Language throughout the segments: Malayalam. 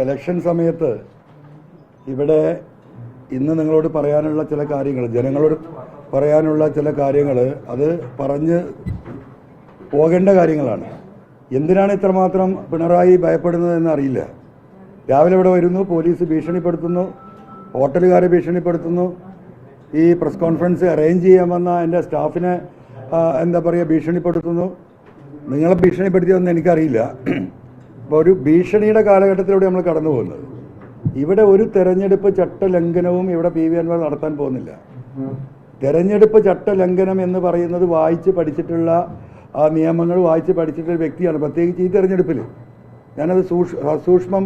ഇലക്ഷൻ സമയത്ത് ഇവിടെ ഇന്ന് നിങ്ങളോട് പറയാനുള്ള ചില കാര്യങ്ങൾ, ജനങ്ങളോട് പറയാനുള്ള ചില കാര്യങ്ങൾ, അത് പറഞ്ഞ് പോകേണ്ട കാര്യങ്ങളാണ്. എന്തിനാണ് ഇത്രമാത്രം പിണറായി ഭയപ്പെടുന്നതെന്ന് അറിയില്ല. രാവിലെ ഇവിടെ വരുന്നു, പോലീസ് ഭീഷണിപ്പെടുത്തുന്നു, ഹോട്ടലുകാരെ ഭീഷണിപ്പെടുത്തുന്നു, ഈ പ്രസ് കോൺഫറൻസ് അറേഞ്ച് ചെയ്യാൻ വന്ന എൻ്റെ സ്റ്റാഫിനെ എന്താ പറയുക ഭീഷണിപ്പെടുത്തുന്നു. നിങ്ങളെ ഭീഷണിപ്പെടുത്തിയതെന്ന് എനിക്കറിയില്ല. അപ്പോൾ ഒരു ഭീഷണിയുടെ കാലഘട്ടത്തിലൂടെ നമ്മൾ കടന്നു പോകുന്നത്. ഇവിടെ ഒരു തെരഞ്ഞെടുപ്പ് ചട്ടലംഘനവും ഇവിടെ PV അൻവർ നടത്താൻ പോകുന്നില്ല. തെരഞ്ഞെടുപ്പ് ചട്ടലംഘനം എന്ന് പറയുന്നത് വായിച്ച് പഠിച്ചിട്ടുള്ള നിയമങ്ങൾ വായിച്ച് പഠിച്ചിട്ടുള്ള വ്യക്തിയാണ്, പ്രത്യേകിച്ച് ഈ തെരഞ്ഞെടുപ്പിൽ. ഞാനത് സൂക്ഷ്മം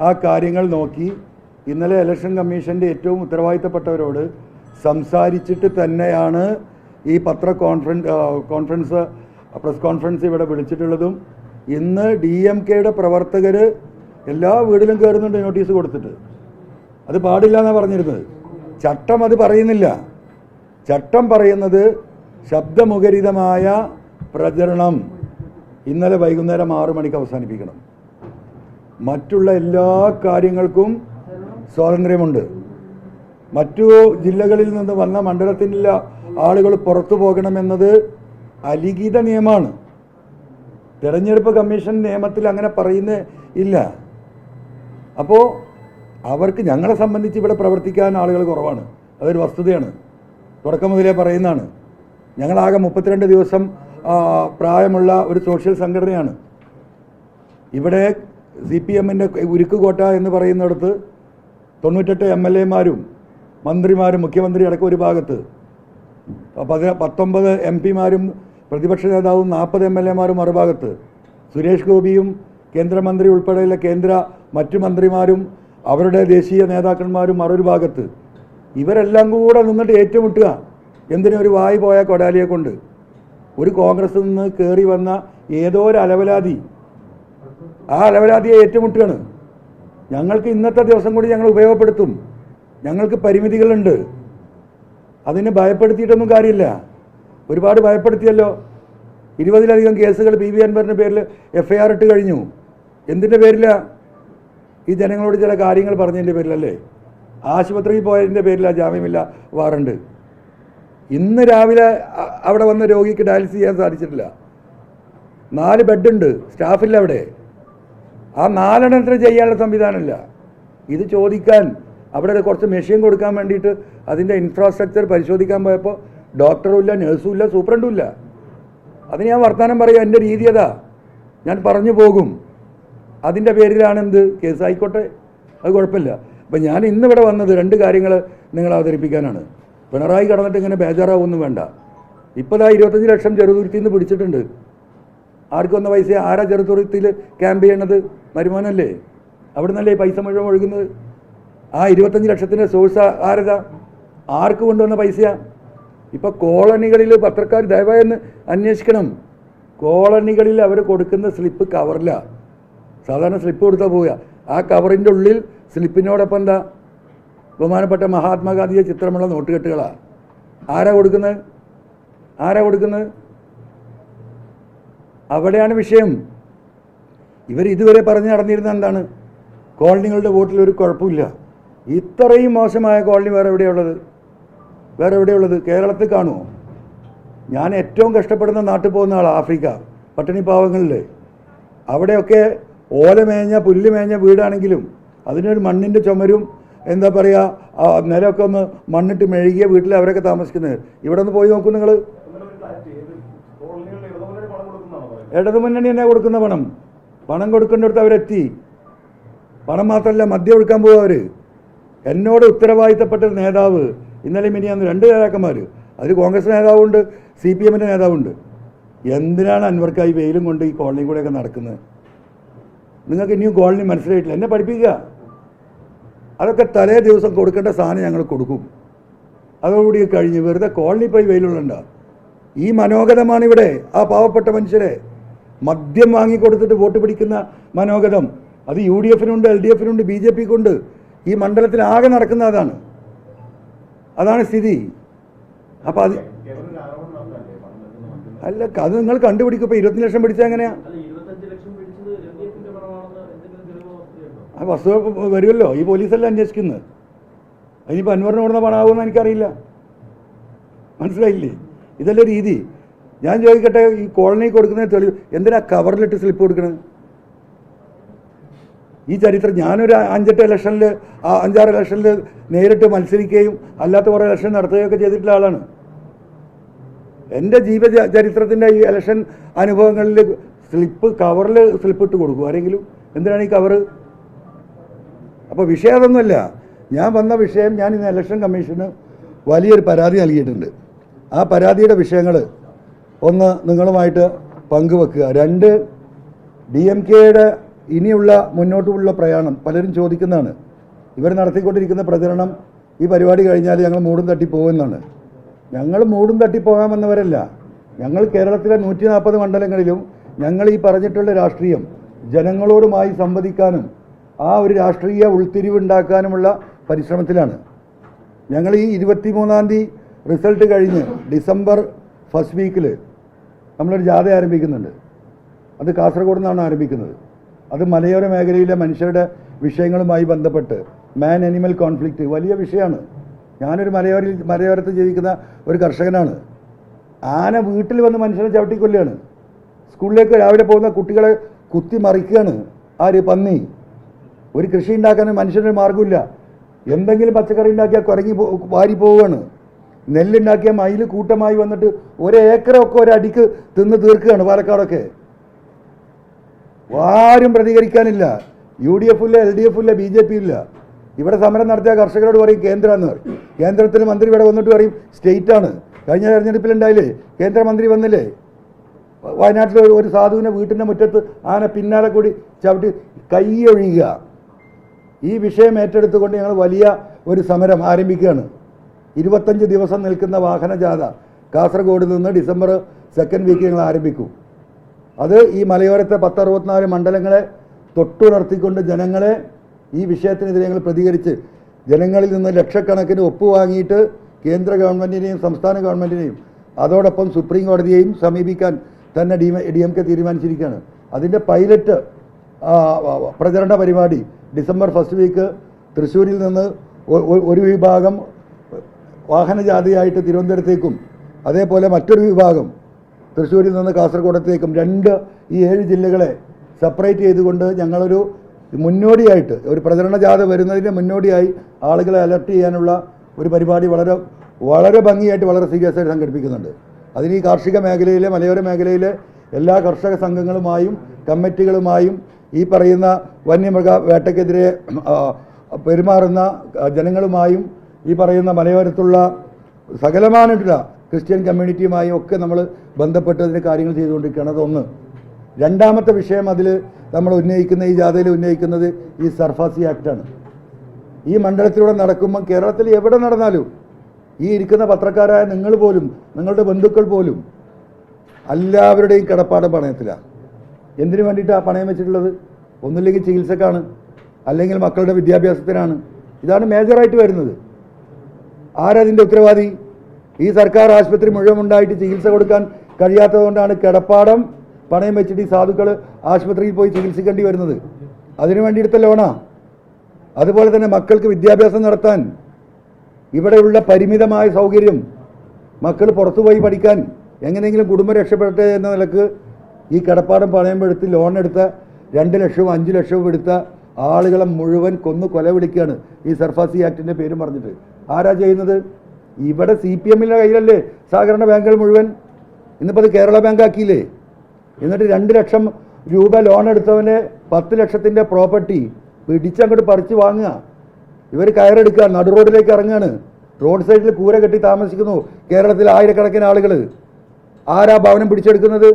ആ കാര്യങ്ങൾ നോക്കി ഇന്നലെ ഇലക്ഷൻ കമ്മീഷൻ്റെ ഏറ്റവും ഉത്തരവാദിത്തപ്പെട്ടവരോട് സംസാരിച്ചിട്ട് തന്നെയാണ് ഈ പ്രസ് കോൺഫറൻസ് ഇവിടെ വിളിച്ചിട്ടുള്ളതും. ഇന്ന് DMKയുടെ പ്രവർത്തകർ എല്ലാ വീട്ടിലും കയറുന്നുണ്ട് നോട്ടീസ് കൊടുത്തിട്ട്. അത് പാടില്ല എന്നാണ് പറഞ്ഞിരുന്നത്. ചട്ടം അത് പറയുന്നില്ല. ചട്ടം പറയുന്നത് ശബ്ദമുഖരിതമായ പ്രചരണം ഇന്നലെ വൈകുന്നേരം 6 മണിക്ക് അവസാനിപ്പിക്കണം. മറ്റുള്ള എല്ലാ കാര്യങ്ങൾക്കും സ്വാതന്ത്ര്യമുണ്ട്. മറ്റു ജില്ലകളിൽ നിന്ന് വന്ന മണ്ഡലത്തിലുള്ള ആളുകൾ പുറത്തു പോകണമെന്നത് അലിഖിത നിയമമാണ്. തെരഞ്ഞെടുപ്പ് കമ്മീഷൻ നിയമത്തിൽ അങ്ങനെ പറയുന്ന ഇല്ല. അപ്പോൾ അവർക്ക് ഞങ്ങളെ സംബന്ധിച്ച് ഇവിടെ പ്രവർത്തിക്കാൻ ആളുകൾ കുറവാണ്. അതൊരു വസ്തുതയാണ്, തുടക്കം മുതലേ പറയുന്നതാണ്. ഞങ്ങളാകെ 32 ദിവസം പ്രായമുള്ള ഒരു സോഷ്യൽ സംഘടനയാണ്. ഇവിടെ CPMൻ്റെ ഉരുക്കുകോട്ട എന്ന് പറയുന്നിടത്ത് 98 MLA-മാരും മന്ത്രിമാരും മുഖ്യമന്ത്രി അടക്കം ഒരു ഭാഗത്ത്, 19 MP-മാരും പ്രതിപക്ഷ നേതാവും 40 MLA-മാരും മറുഭാഗത്ത്, സുരേഷ് ഗോപിയും കേന്ദ്രമന്ത്രി ഉൾപ്പെടെയുള്ള മറ്റു മന്ത്രിമാരും അവരുടെ ദേശീയ നേതാക്കന്മാരും മറൊരു ഭാഗത്ത്. ഇവരെല്ലാം കൂടെ നിന്നിട്ട് ഏറ്റുമുട്ടുക. എന്തിനും ഒരു വായി പോയ കൊടാലിയെ കൊണ്ട്. ഒരു കോൺഗ്രസിൽ നിന്ന് കയറി വന്ന ഏതോ ഒരു അലവലാതി, ആ അലവലാതിയെ ഏറ്റുമുട്ടുകയാണ്. ഞങ്ങൾക്ക് ഇന്നത്തെ ദിവസം കൂടി ഞങ്ങൾ ഉപയോഗപ്പെടുത്തും. ഞങ്ങൾക്ക് പരിമിതികളുണ്ട്. അതിനെ ഭയപ്പെടുത്തിയിട്ടൊന്നും കാര്യമില്ല. ഒരുപാട് ഭയപ്പെടുത്തിയല്ലോ. 20-ലധികം കേസുകൾ PV അൻവറിൻ്റെ പേരിൽ FIR ഇട്ട് കഴിഞ്ഞു. എന്തിൻ്റെ പേരിലാണ്? ഈ ജനങ്ങളോട് ചില കാര്യങ്ങൾ പറഞ്ഞതിൻ്റെ പേരിലല്ലേ? ആശുപത്രിയിൽ പോയതിൻ്റെ പേരിലാണ് ജാമ്യമില്ല വാറണ്ട്. ഇന്ന് രാവിലെ അവിടെ വന്ന രോഗിക്ക് ഡയാലിസിസ് ചെയ്യാൻ സാധിച്ചിട്ടില്ല. 4 ബെഡുണ്ട്, സ്റ്റാഫില്ല അവിടെ. ആ 4 എണ്ണത്തിന് ചെയ്യാനുള്ള സംവിധാനമില്ല. ഇത് ചോദിക്കാൻ അവിടെ കുറച്ച് മെഷീൻ കൊടുക്കാൻ വേണ്ടിയിട്ട് അതിൻ്റെ ഇൻഫ്രാസ്ട്രക്ചർ പരിശോധിക്കാൻ പോയപ്പോൾ ഡോക്ടറും ഇല്ല, നഴ്സും ഇല്ല, സൂപ്രണ്ടും ഇല്ല. അതിന് ഞാൻ വർത്തമാനം പറയാം. എൻ്റെ രീതി അതാ, ഞാൻ പറഞ്ഞു പോകും. അതിൻ്റെ പേരിലാണെന്ത് കേസായിക്കോട്ടെ, അത് കുഴപ്പമില്ല. അപ്പം ഞാൻ ഇന്നിവിടെ വന്നത് 2 കാര്യങ്ങൾ നിങ്ങൾ അവതരിപ്പിക്കാനാണ്. പിണറായി കടന്നിട്ട് ഇങ്ങനെ ബേജാറാവൊന്നും വേണ്ട. ഇപ്പോൾ 25 ലക്ഷം ചെറുതുരുത്തിയിൽ നിന്ന് പിടിച്ചിട്ടുണ്ട്. ആർക്കും വന്ന പൈസ? ആരാ ചെറുതുരുത്തിയിൽ ക്യാമ്പ് ചെയ്യണത്? മരുമോനല്ലേ? അവിടെ നിന്നല്ലേ പൈസ മുഴുവൻ ഒഴുകുന്നത്? ആ 25 ലക്ഷത്തിൻ്റെ സോഴ്സ് ആരതാ? ആർക്ക് കൊണ്ടുവന്ന പൈസയാണ്? ഇപ്പോൾ കോളനികളിൽ പത്രക്കാർ ദയവായി ഒന്ന് അന്വേഷിക്കണം. കോളനികളിൽ അവർ കൊടുക്കുന്ന സ്ലിപ്പ് കവറില്ല. സാധാരണ സ്ലിപ്പ് കൊടുത്താൽ പോവുക. ആ കവറിൻ്റെ ഉള്ളിൽ സ്ലിപ്പിനോടൊപ്പം എന്താ? ബഹുമാനപ്പെട്ട മഹാത്മാഗാന്ധിയെ ചിത്രമുള്ള നോട്ടുകെട്ടുകളാണ്. ആരാ കൊടുക്കുന്നത്? അവിടെയാണ് വിഷയം. ഇവർ ഇതുവരെ പറഞ്ഞു നടന്നിരുന്ന എന്താണ്? കോളനികളുടെ വോട്ടിൽ ഒരു കുഴപ്പമില്ല. ഇത്രയും മോശമായ കോളനി വേറെ എവിടെയുള്ളത്? കേരളത്തിൽ കാണുമോ? ഞാൻ ഏറ്റവും കഷ്ടപ്പെടുന്ന നാട്ടിൽ പോകുന്ന ആളാണ്. ആഫ്രിക്ക പട്ടിണി പാവങ്ങളിൽ. അവിടെയൊക്കെ ഓലമേഞ്ഞ പുല്ലുമേഞ്ഞ വീടാണെങ്കിലും അതിനൊരു മണ്ണിൻ്റെ ചുമരും എന്താ പറയുക, നിലമൊക്കെ ഒന്ന് മണ്ണിട്ട് മെഴുകിയ വീട്ടിൽ അവരൊക്കെ താമസിക്കുന്നത്. ഇവിടെ ഒന്ന് പോയി നോക്കൂ നിങ്ങൾ. ഇടതുമുന്നണി തന്നെ കൊടുക്കുന്ന പണം കൊടുക്കേണ്ടടുത്ത് അവരെത്തി. പണം മാത്രമല്ല, മദ്യം ഒഴുക്കാൻ പോകും അവർ. എന്നോട് ഉത്തരവാദിത്തപ്പെട്ട നേതാവ് ഇന്നലെ മിനിയാന്ന് 2 നേതാക്കന്മാർ, അതിൽ കോൺഗ്രസ് നേതാവുണ്ട്, CPMൻ്റെ നേതാവുണ്ട്. എന്തിനാണ് അൻവർക്കായി വെയിലും കൊണ്ട് ഈ കോളനി കൂടെയൊക്കെ നടക്കുന്നത്? നിങ്ങൾക്ക് ഇനിയും കോളനി മനസ്സിലായിട്ടില്ല. എന്നെ പഠിപ്പിക്കുക. അതൊക്കെ തലേ ദിവസം കൊടുക്കേണ്ട സാധനം ഞങ്ങൾ കൊടുക്കും. അതോടുകൂടി കഴിഞ്ഞ് വെറുതെ കോളനി പോയി വെയിലുള്ളണ്ട. ഈ മനോഗതമാണ് ഇവിടെ. ആ പാവപ്പെട്ട മനുഷ്യരെ മദ്യം വാങ്ങിക്കൊടുത്തിട്ട് വോട്ട് പിടിക്കുന്ന മനോഗതം. അത് UDF-നുണ്ട്, LDF-നുണ്ട്, BJP-ക്കുണ്ട്. ഈ മണ്ഡലത്തിൽ ആകെ നടക്കുന്ന അതാണ് സ്ഥിതി. അപ്പം അല്ല, അത് നിങ്ങൾ കണ്ടുപിടിക്കും. ഇപ്പോൾ 25 ലക്ഷം പിടിച്ചാൽ എങ്ങനെയാ? ആ വസ്തു വരുമല്ലോ, ഈ പോലീസെല്ലാം അന്വേഷിക്കുന്നത്. അതിനിപ്പോൾ അൻവറിന് കൊടുക്കുന്ന പണമാകുമെന്ന് എനിക്കറിയില്ല. മനസ്സിലായില്ലേ? ഇതല്ലേ രീതി. ഞാൻ ചോദിക്കട്ടെ, ഈ കോളനി കൊടുക്കുന്ന തെളിവ് എന്തിനാ കവറിലിട്ട് സ്ലിപ്പ് കൊടുക്കണത്? ഈ ചരിത്രം ഞാനൊരു 5-8 ഇലക്ഷനിൽ 5-6 ഇലക്ഷനിൽ നേരിട്ട് മത്സരിക്കുകയും അല്ലാത്ത കുറേ ഇലക്ഷൻ നടത്തുകയൊക്കെ ചെയ്തിട്ടുള്ള ആളാണ്. എൻ്റെ ചരിത്രത്തിൻ്റെ ഈ ഇലക്ഷൻ അനുഭവങ്ങളിൽ കവറിൽ സ്ലിപ്പ് ഇട്ട് കൊടുക്കും ആരെങ്കിലും? എന്തിനാണ് ഈ കവറ്? അപ്പോൾ വിഷയം അതൊന്നുമല്ല. ഞാൻ വന്ന വിഷയം, ഞാൻ ഇന്ന് ഇലക്ഷൻ കമ്മീഷന് വലിയൊരു പരാതി നൽകിയിട്ടുണ്ട്. ആ പരാതിയുടെ വിഷയങ്ങൾ ഒന്ന് നിങ്ങളുമായിട്ട് പങ്കുവെക്കുക. 2, DMK-യുടെ ഇനിയുള്ള മുന്നോട്ടുള്ള പ്രയാണം പലരും ചോദിക്കുന്നതാണ്. ഇവർ നടത്തിക്കൊണ്ടിരിക്കുന്ന പ്രചരണം ഈ പരിപാടി കഴിഞ്ഞാൽ ഞങ്ങൾ മൂടും തട്ടി പോകുമെന്നാണ്. ഞങ്ങൾ മൂടും തട്ടി പോകാൻ വന്നവരല്ല. ഞങ്ങൾ കേരളത്തിലെ 140 മണ്ഡലങ്ങളിലും ഞങ്ങൾ ഈ പറഞ്ഞിട്ടുള്ള രാഷ്ട്രീയം ജനങ്ങളോടുമായി സംവദിക്കാനും ആ ഒരു രാഷ്ട്രീയ ഉൾത്തിരിവുണ്ടാക്കാനുമുള്ള പരിശ്രമത്തിലാണ്. ഞങ്ങൾ ഈ 23-ാം തീയതി റിസൾട്ട് കഴിഞ്ഞ് ഡിസംബർ ഫസ്റ്റ് വീക്കിൽ നമ്മളൊരു ജാഥ ആരംഭിക്കുന്നുണ്ട്. അത് കാസർഗോഡ് നിന്നാണ് ആരംഭിക്കുന്നത്. അത് മലയോര മേഖലയിലെ മനുഷ്യരുടെ വിഷയങ്ങളുമായി ബന്ധപ്പെട്ട് മാൻ അനിമൽ കോൺഫ്ലിക്റ്റ് വലിയ വിഷയമാണ്. ഞാനൊരു മലയോരത്ത് ജീവിക്കുന്ന ഒരു കർഷകനാണ്. ആന വീട്ടിൽ വന്ന് മനുഷ്യനെ ചവിട്ടിക്കൊല്ലുകയാണ്. സ്കൂളിലേക്ക് രാവിലെ പോകുന്ന കുട്ടികളെ കുത്തി മറിക്കുകയാണ് ആര്? പന്നി. ഒരു കൃഷി ഉണ്ടാക്കാൻ മനുഷ്യനൊരു മാർഗ്ഗമില്ല. എന്തെങ്കിലും പച്ചക്കറി ഉണ്ടാക്കിയാൽ കുരങ്ങി വാരി പോവുകയാണ്. നെല്ലുണ്ടാക്കിയ മയിൽ കൂട്ടമായി വന്നിട്ട് 1 ഏക്കറൊക്കെ ഒരടിക്ക് തിന്ന് തീർക്കുകയാണ് പാലക്കാടൊക്കെ. ആരും പ്രതികരിക്കാനില്ല. UDF ഇല്ല, LDF ഇല്ല, BJP ഇല്ല. ഇവിടെ സമരം നടത്തിയ കർഷകരോട് പറയും കേന്ദ്രമെന്ന് പറയും. കേന്ദ്രത്തിൽ മന്ത്രി ഇവിടെ വന്നിട്ട് പറയും സ്റ്റേറ്റാണ്. കഴിഞ്ഞ തെരഞ്ഞെടുപ്പിലുണ്ടായില്ലേ, കേന്ദ്രമന്ത്രി വന്നില്ലേ? വയനാട്ടിൽ ഒരു സാധുവിനെ വീട്ടിൻ്റെ മുറ്റത്ത് ആന പിന്നാലെ കൂടി ചവിട്ടി കൈയൊഴിയുക. ഈ വിഷയം ഏറ്റെടുത്തുകൊണ്ട് ഞങ്ങൾ വലിയ ഒരു സമരം ആരംഭിക്കുകയാണ്. 25 ദിവസം നിൽക്കുന്ന വാഹന ജാഥ കാസർഗോഡ് നിന്ന് ഡിസംബർ 2nd വീക്ക് ഞങ്ങൾ ആരംഭിക്കും. അത് ഈ മലയോരത്തെ 10-64 മണ്ഡലങ്ങളെ തൊട്ടുണർത്തിക്കൊണ്ട് ജനങ്ങളെ ഈ വിഷയത്തിനെതിരെ ഞങ്ങൾ പ്രതികരിച്ച് ജനങ്ങളിൽ നിന്ന് ലക്ഷക്കണക്കിന് ഒപ്പ് വാങ്ങിയിട്ട് കേന്ദ്ര ഗവൺമെൻറ്റിനെയും സംസ്ഥാന ഗവൺമെൻറ്റിനെയും അതോടൊപ്പം സുപ്രീം കോടതിയെയും സമീപിക്കാൻ തന്നെ DMK തീരുമാനിച്ചിരിക്കുകയാണ്. അതിൻ്റെ പൈലറ്റ് പ്രചരണ പരിപാടി ഡിസംബർ ഫസ്റ്റ് വീക്ക് തൃശ്ശൂരിൽ നിന്ന് ഒരു വിഭാഗം വാഹനജാഥയായിട്ട് തിരുവനന്തപുരത്തേക്കും അതേപോലെ മറ്റൊരു വിഭാഗം തൃശ്ശൂരിൽ നിന്ന് കാസർഗോഡത്തേക്കും ഈ 7 ജില്ലകളെ സെപ്പറേറ്റ് ചെയ്തുകൊണ്ട് ഞങ്ങളൊരു മുന്നോടിയായിട്ട് ഒരു പ്രചരണ ജാഥ വരുന്നതിന് മുന്നോടിയായി ആളുകളെ അലർട്ട് ചെയ്യാനുള്ള ഒരു പരിപാടി വളരെ വളരെ ഭംഗിയായിട്ട് വളരെ സീരിയസ് ആയിട്ട് സംഘടിപ്പിക്കുന്നുണ്ട്. അതിന് ഈ കാർഷിക മേഖലയിലെ മലയോര മേഖലയിലെ എല്ലാ കർഷക സംഘങ്ങളുമായും കമ്മിറ്റികളുമായും ഈ പറയുന്ന വന്യമൃഗ വേട്ടയ്ക്കെതിരെ പെരുമാറുന്ന ജനങ്ങളുമായും ഈ പറയുന്ന മലയോരത്തുള്ള സകലമായിട്ടുള്ള ക്രിസ്ത്യൻ കമ്മ്യൂണിറ്റിയുമായും ഒക്കെ നമ്മൾ ബന്ധപ്പെട്ട് അതിന് കാര്യങ്ങൾ ചെയ്തുകൊണ്ടിരിക്കുകയാണ്. അതൊന്ന്. രണ്ടാമത്തെ വിഷയം അതിൽ നമ്മൾ ഉന്നയിക്കുന്ന ഈ ജാഥയിൽ ഉന്നയിക്കുന്നത് ഈ സർഫാസി ആക്റ്റാണ്. ഈ മണ്ഡലത്തിലൂടെ നടക്കുമ്പോൾ കേരളത്തിൽ എവിടെ നടന്നാലും ഈ ഇരിക്കുന്ന പത്രക്കാരായ നിങ്ങൾ പോലും നിങ്ങളുടെ ബന്ധുക്കൾ പോലും എല്ലാവരുടെയും കിടപ്പാടം പണയത്തിലാണ്. എന്തിനു വേണ്ടിയിട്ടാണ് പണയം വെച്ചിട്ടുള്ളത്? ഒന്നുമില്ലെങ്കിൽ ചികിത്സക്കാണ്, അല്ലെങ്കിൽ മക്കളുടെ വിദ്യാഭ്യാസത്തിനാണ്. ഇതാണ് മേജറായിട്ട് വരുന്നത്. ആരതിൻ്റെ ഉത്തരവാദി? ഈ സർക്കാർ ആശുപത്രി മുഴുവൻ ഉണ്ടായിട്ട് ചികിത്സ കൊടുക്കാൻ കഴിയാത്തതുകൊണ്ടാണ് കിടപ്പാടം പണയം വെച്ചിട്ട് ഈ സാധുക്കൾ ആശുപത്രിയിൽ പോയി ചികിത്സിക്കേണ്ടി വരുന്നത്. അതിനു വേണ്ടിയെടുത്ത ലോണാ. അതുപോലെ തന്നെ മക്കൾക്ക് വിദ്യാഭ്യാസം നടത്താൻ ഇവിടെയുള്ള പരിമിതമായ സൗകര്യം, മക്കൾ പുറത്തുപോയി പഠിക്കാൻ എങ്ങനെയെങ്കിലും കുടുംബം രക്ഷപ്പെടട്ടെ എന്ന നിലക്ക് ഈ കിടപ്പാടം പണയം എടുത്ത് ലോൺ എടുത്ത 2 ലക്ഷവും 5 ലക്ഷവും എടുത്ത ആളുകളെ മുഴുവൻ കൊല വിളിക്കുകയാണ് ഈ സർഫാസി ആക്ടിൻ്റെ പേരും പറഞ്ഞിട്ട്. ആരാ ചെയ്യുന്നത്? ഇവിടെ CPM-ന്റെ കയ്യിലല്ലേ സഹകരണ ബാങ്കുകൾ മുഴുവൻ. ഇന്നിപ്പോൾ അത് കേരള ബാങ്ക് ആക്കിയില്ലേ? എന്നിട്ട് 2 ലക്ഷം രൂപ ലോൺ എടുത്തവനെ 10 ലക്ഷത്തിൻ്റെ പ്രോപ്പർട്ടി പിടിച്ചങ്ങോട്ട് പറിച്ച് വാങ്ങുക. ഇവർ കയറെടുക്കുക, നടുറോഡിലേക്ക് ഇറങ്ങുകയാണ്. റോഡ് സൈഡിൽ കൂര കെട്ടി താമസിക്കുന്നു കേരളത്തിൽ ആയിരക്കണക്കിന് ആളുകൾ. ആരാ ഭവനം പിടിച്ചെടുക്കുന്നത്?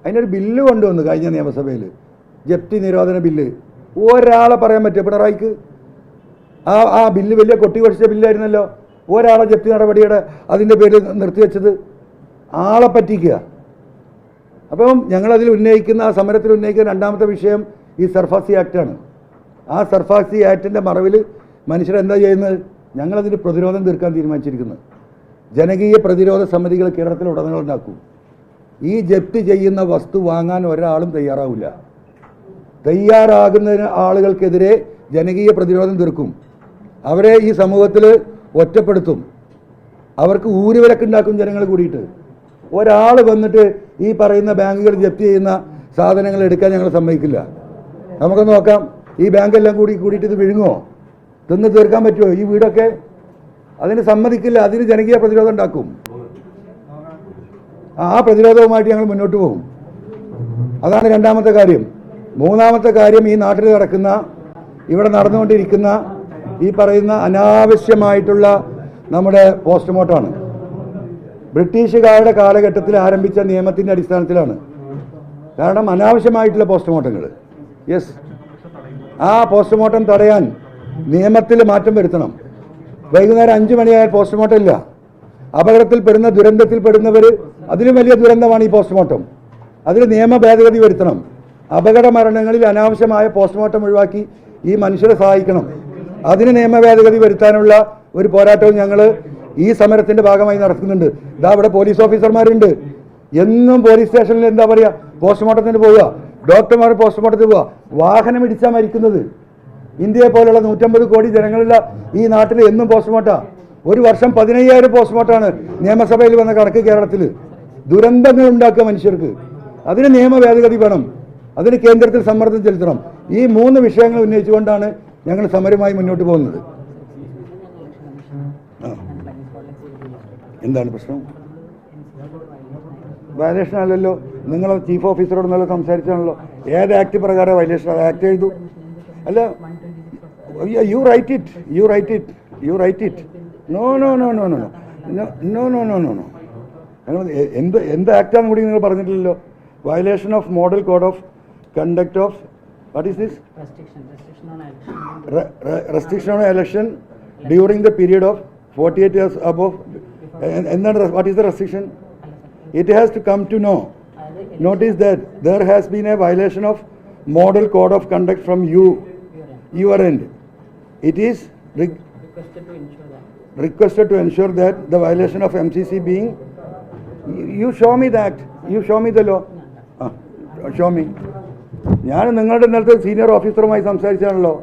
അതിനൊരു ബില്ല് കൊണ്ടുവന്നു കഴിഞ്ഞ നിയമസഭയിൽ, ജപ്തി നിരോധന ബില്ല്. ഒരാളെ പറയാൻ പറ്റുമോ പിണറായിക്ക്? ആ ബില്ല് വലിയ കൊട്ടിക്കൊഴിച്ച ബില്ലായിരുന്നല്ലോ. ഒരാളെ ജപ്തി നടപടിയുടെ അതിൻ്റെ പേരിൽ നിർത്തിവെച്ചത്. ആളെ പറ്റിക്കുക. അപ്പം ഞങ്ങളതിൽ ഉന്നയിക്കുന്ന, ആ സമരത്തിൽ ഉന്നയിക്കുന്ന രണ്ടാമത്തെ വിഷയം ഈ സർഫാസി ആക്റ്റാണ്. ആ സർഫാസി ആക്ടിൻ്റെ മറവിൽ മനുഷ്യരെന്താ ചെയ്യുന്നത്? ഞങ്ങളതിന് പ്രതിരോധം തീർക്കാൻ തീരുമാനിച്ചിരിക്കുന്നത്. ജനകീയ പ്രതിരോധ സമിതികൾ കേരളത്തിലുടനീളം ഉണ്ടാക്കും. ഈ ജപ്തി ചെയ്യുന്ന വസ്തു വാങ്ങാൻ ഒരാളും തയ്യാറാവില്ല. തയ്യാറാകുന്ന ആളുകൾക്കെതിരെ ജനകീയ പ്രതിരോധം തീർക്കും. അവരെ ഈ സമൂഹത്തിൽ ഒറ്റപ്പെടുത്തും. അവർക്ക് ഊരുവിലക്കുണ്ടാക്കും ജനങ്ങൾ കൂടിയിട്ട്. ഒരാൾ വന്നിട്ട് ഈ പറയുന്ന ബാങ്കുകൾ ജപ്തി ചെയ്യുന്ന സാധനങ്ങൾ എടുക്കാൻ ഞങ്ങൾ സമ്മതിക്കില്ല. നമുക്ക് നോക്കാം, ഈ ബാങ്കെല്ലാം കൂടിയിട്ട് ഇത് വിഴുങ്ങുമോ? തിന്ന് തീർക്കാൻ പറ്റുമോ ഈ വീടൊക്കെ? അതിന് സമ്മതിക്കില്ല. അതിന് ജനകീയ പ്രതിരോധം ഉണ്ടാക്കും. ആ പ്രതിരോധവുമായിട്ട് ഞങ്ങൾ മുന്നോട്ട് പോകും. അതാണ് രണ്ടാമത്തെ കാര്യം. മൂന്നാമത്തെ കാര്യം, ഈ നാട്ടിൽ നടക്കുന്ന, ഇവിടെ നടന്നുകൊണ്ടിരിക്കുന്ന ഈ പറയുന്ന അനാവശ്യമായിട്ടുള്ള നമ്മുടെ പോസ്റ്റ്മോർട്ടമാണ്. ബ്രിട്ടീഷുകാരുടെ കാലഘട്ടത്തിൽ ആരംഭിച്ച നിയമത്തിൻ്റെ അടിസ്ഥാനത്തിലാണ്. കാരണം അനാവശ്യമായിട്ടുള്ള പോസ്റ്റ്മോർട്ടങ്ങൾ. യെസ്, ആ പോസ്റ്റ്മോർട്ടം തടയാൻ നിയമത്തിൽ മാറ്റം വരുത്തണം. വൈകുന്നേരം 5 മണിയായാൽ പോസ്റ്റ്മോർട്ടം ഇല്ല. അപകടത്തിൽപ്പെടുന്ന, ദുരന്തത്തിൽപ്പെടുന്നവർ, അതിലും വലിയ ദുരന്തമാണ് ഈ പോസ്റ്റ്മോർട്ടം. അതിൽ നിയമ ഭേദഗതി വരുത്തണം. അപകട മരണങ്ങളിൽ അനാവശ്യമായ പോസ്റ്റ്മോർട്ടം ഒഴിവാക്കി ഈ മനുഷ്യരെ സഹായിക്കണം. അതിന് നിയമ ഭേദഗതി വരുത്താനുള്ള ഒരു പോരാട്ടവും ഞങ്ങൾ ഈ സമരത്തിൻ്റെ ഭാഗമായി നടത്തുന്നുണ്ട്. ഇതാ ഇവിടെ പോലീസ് ഓഫീസർമാരുണ്ട്. എന്നും പോലീസ് സ്റ്റേഷനിൽ എന്താ പറയുക, പോസ്റ്റ്മോർട്ടത്തിന് പോവുക, ഡോക്ടർമാർ പോസ്റ്റ്മോർട്ടത്തിന് പോവുക. വാഹനം ഇടിച്ചാൽ മരിക്കുന്നത്. ഇന്ത്യയെ പോലുള്ള 150 കോടി ജനങ്ങളുള്ള ഈ നാട്ടിൽ എന്നും പോസ്റ്റ്മോർട്ടം. ഒരു വർഷം 15,000 പോസ്റ്റ്മോർട്ടമാണ് നിയമസഭയിൽ വന്ന കണക്ക് കേരളത്തിൽ. ദുരന്തങ്ങൾ ഉണ്ടാക്കുക മനുഷ്യർക്ക്. അതിന് നിയമ ഭേദഗതി വേണം. അതിന് കേന്ദ്രത്തിൽ സമ്മർദ്ദം ചെലുത്തണം. ഈ 3 വിഷയങ്ങൾ ഉന്നയിച്ചുകൊണ്ടാണ് ഞങ്ങൾ സമരമായി മുന്നോട്ട് പോകുന്നത്. എന്താണ് പ്രശ്നം? വയലേഷൻ അല്ലല്ലോ. നിങ്ങൾ ചീഫ് ഓഫീസറോട് നല്ല സംസാരിച്ചാണല്ലോ. ഏത് ആക്ട് പ്രകാരം വയലേഷൻ? ആക്ട് എഴുതൂ. അല്ല, യു റൈറ്റ് ഇറ്റ്. നോ. എന്ത് ആക്ടാന്ന് കൂടി നിങ്ങൾ പറഞ്ഞിട്ടില്ലല്ലോ. Violation of model code of conduct of what is this? Restriction on election during the period of 48 years above. എന്താണ്? What is the restriction? It has to come to know. Notice that there has been a violation of model code of conduct from your end. It is requested to ensure that the violation of MCC being, you show me that, you show me the law. Show me. ഞാൻ നിങ്ങളുടെ നേരത്തെ സീനിയർ ഓഫീസറുമായി സംസാരിച്ചാണല്ലോ.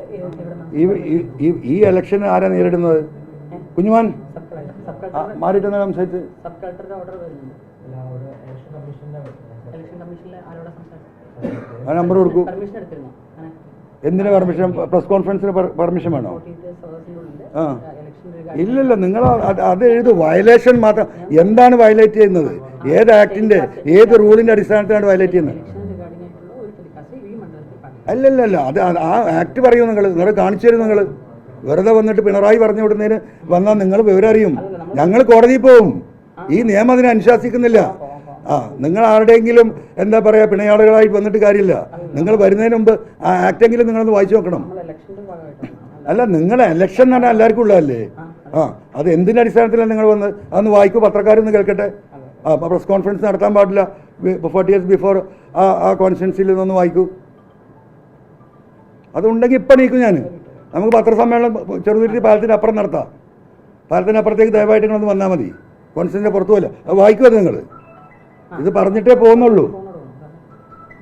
ഈ ഇലക്ഷൻ ആരാ നേരിടുന്നത്? കുഞ്ഞുമാൻ മാറിയിട്ടെന്നാ സംസാരിച്ച്. ആ നമ്പർ കൊടുക്കൂ. എന്തിനാ പെർമിഷൻ? പ്രസ് കോൺഫറൻസിന് പെർമിഷൻ വേണോ? ആ ഇല്ലല്ല, നിങ്ങൾ അത് എഴുതു. വയലേഷൻ മാത്രം. എന്താണ് വയലേറ്റ് ചെയ്യുന്നത്? ഏത് ആക്ടിന്റെ, ഏത് റൂളിന്റെ അടിസ്ഥാനത്തിലാണ് വയലേറ്റ് ചെയ്യുന്നത്? അല്ലല്ല, അത് ആ ആക്ട് പറയൂ. നിങ്ങൾ കാണിച്ചു തരും. നിങ്ങൾ വെറുതെ വന്നിട്ട് പിണറായി പറഞ്ഞു വിടുന്നതിന് വന്നാൽ നിങ്ങൾ വിവരം അറിയും. ഞങ്ങൾ കോടതിയിൽ പോവും. ഈ നിയമം അതിനെ അനുശാസിക്കുന്നില്ല. നിങ്ങൾ ആരുടെയെങ്കിലും എന്താ പറയുക, പിണയാളുകളായി വന്നിട്ട് കാര്യമില്ല. നിങ്ങൾ വരുന്നതിന് മുമ്പ് ആ ആക്ടെങ്കിലും നിങ്ങളൊന്ന് വായിച്ചു നോക്കണം. അല്ല, നിങ്ങളെ ഇലക്ഷൻ എന്ന് പറഞ്ഞാൽ എല്ലാവർക്കും ഉള്ളതല്ലേ? അത് എന്തിൻ്റെ അടിസ്ഥാനത്തിലാണ് നിങ്ങൾ വന്ന്? അതൊന്ന് വായിക്കൂ. പത്രക്കാരൊന്ന് കേൾക്കട്ടെ. പ്രസ് കോൺഫറൻസ് നടത്താൻ പാടില്ല 40 years ബിഫോർ ആ കോൺസ്റ്റിറ്റ്യുവൻസിയിൽ നിന്നൊന്ന് വായിക്കൂ. അതുണ്ടെങ്കിൽ ഇപ്പം നീക്കും ഞാൻ. നമുക്ക് പത്രസമ്മേളനം ചെറുതുരുത്തി പാലത്തിൻ്റെ അപ്പുറം നടത്താം. പാലത്തിനപ്പുറത്തേക്ക് ദയവായിട്ട് നിങ്ങളൊന്ന് വന്നാൽ മതി. കോൺസ്റ്റിറ്റ്യൂഷൻ്റെ പുറത്തു പോയില്ല. അത് വായിക്കുമത് നിങ്ങൾ. ഇത് പറഞ്ഞിട്ടേ പോകുന്നുള്ളൂ.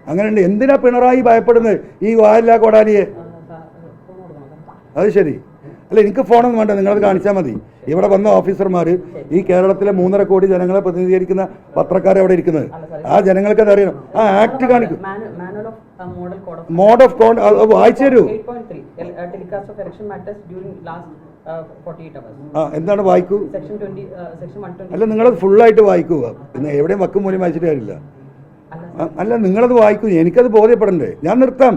അങ്ങനെയുണ്ട്. എന്തിനാ പിണറായി ഭയപ്പെടുന്നത് ഈ വാലില്ലാ കോടാലിയെ? അത് ശരി. അല്ല, എനിക്ക് ഫോണൊന്നും വേണ്ട. നിങ്ങളത് കാണിച്ചാൽ മതി. ഇവിടെ വന്ന ഓഫീസർമാർ, ഈ കേരളത്തിലെ 3.5 കോടി ജനങ്ങളെ പ്രതിനിധീകരിക്കുന്ന പത്രക്കാരെ അവിടെ ഇരിക്കുന്നത്. ആ ജനങ്ങൾക്ക് അത് അറിയണം. ആ ആക്ട് കാണിക്കും. മോഡ് ഓഫ് കോണ്ട് വായിച്ചു തരൂ. എന്താണ് വായിക്കൂ? അല്ല, നിങ്ങളത് ഫുള്ളായിട്ട് വായിക്കുക. പിന്നെ എവിടെയും വക്കും മൂലം വായിച്ചിട്ട് കാര്യമില്ല. അല്ല, നിങ്ങളത് വായിക്കൂ. എനിക്കത് ബോധ്യപ്പെടണ്ടേ? ഞാൻ നിർത്താം.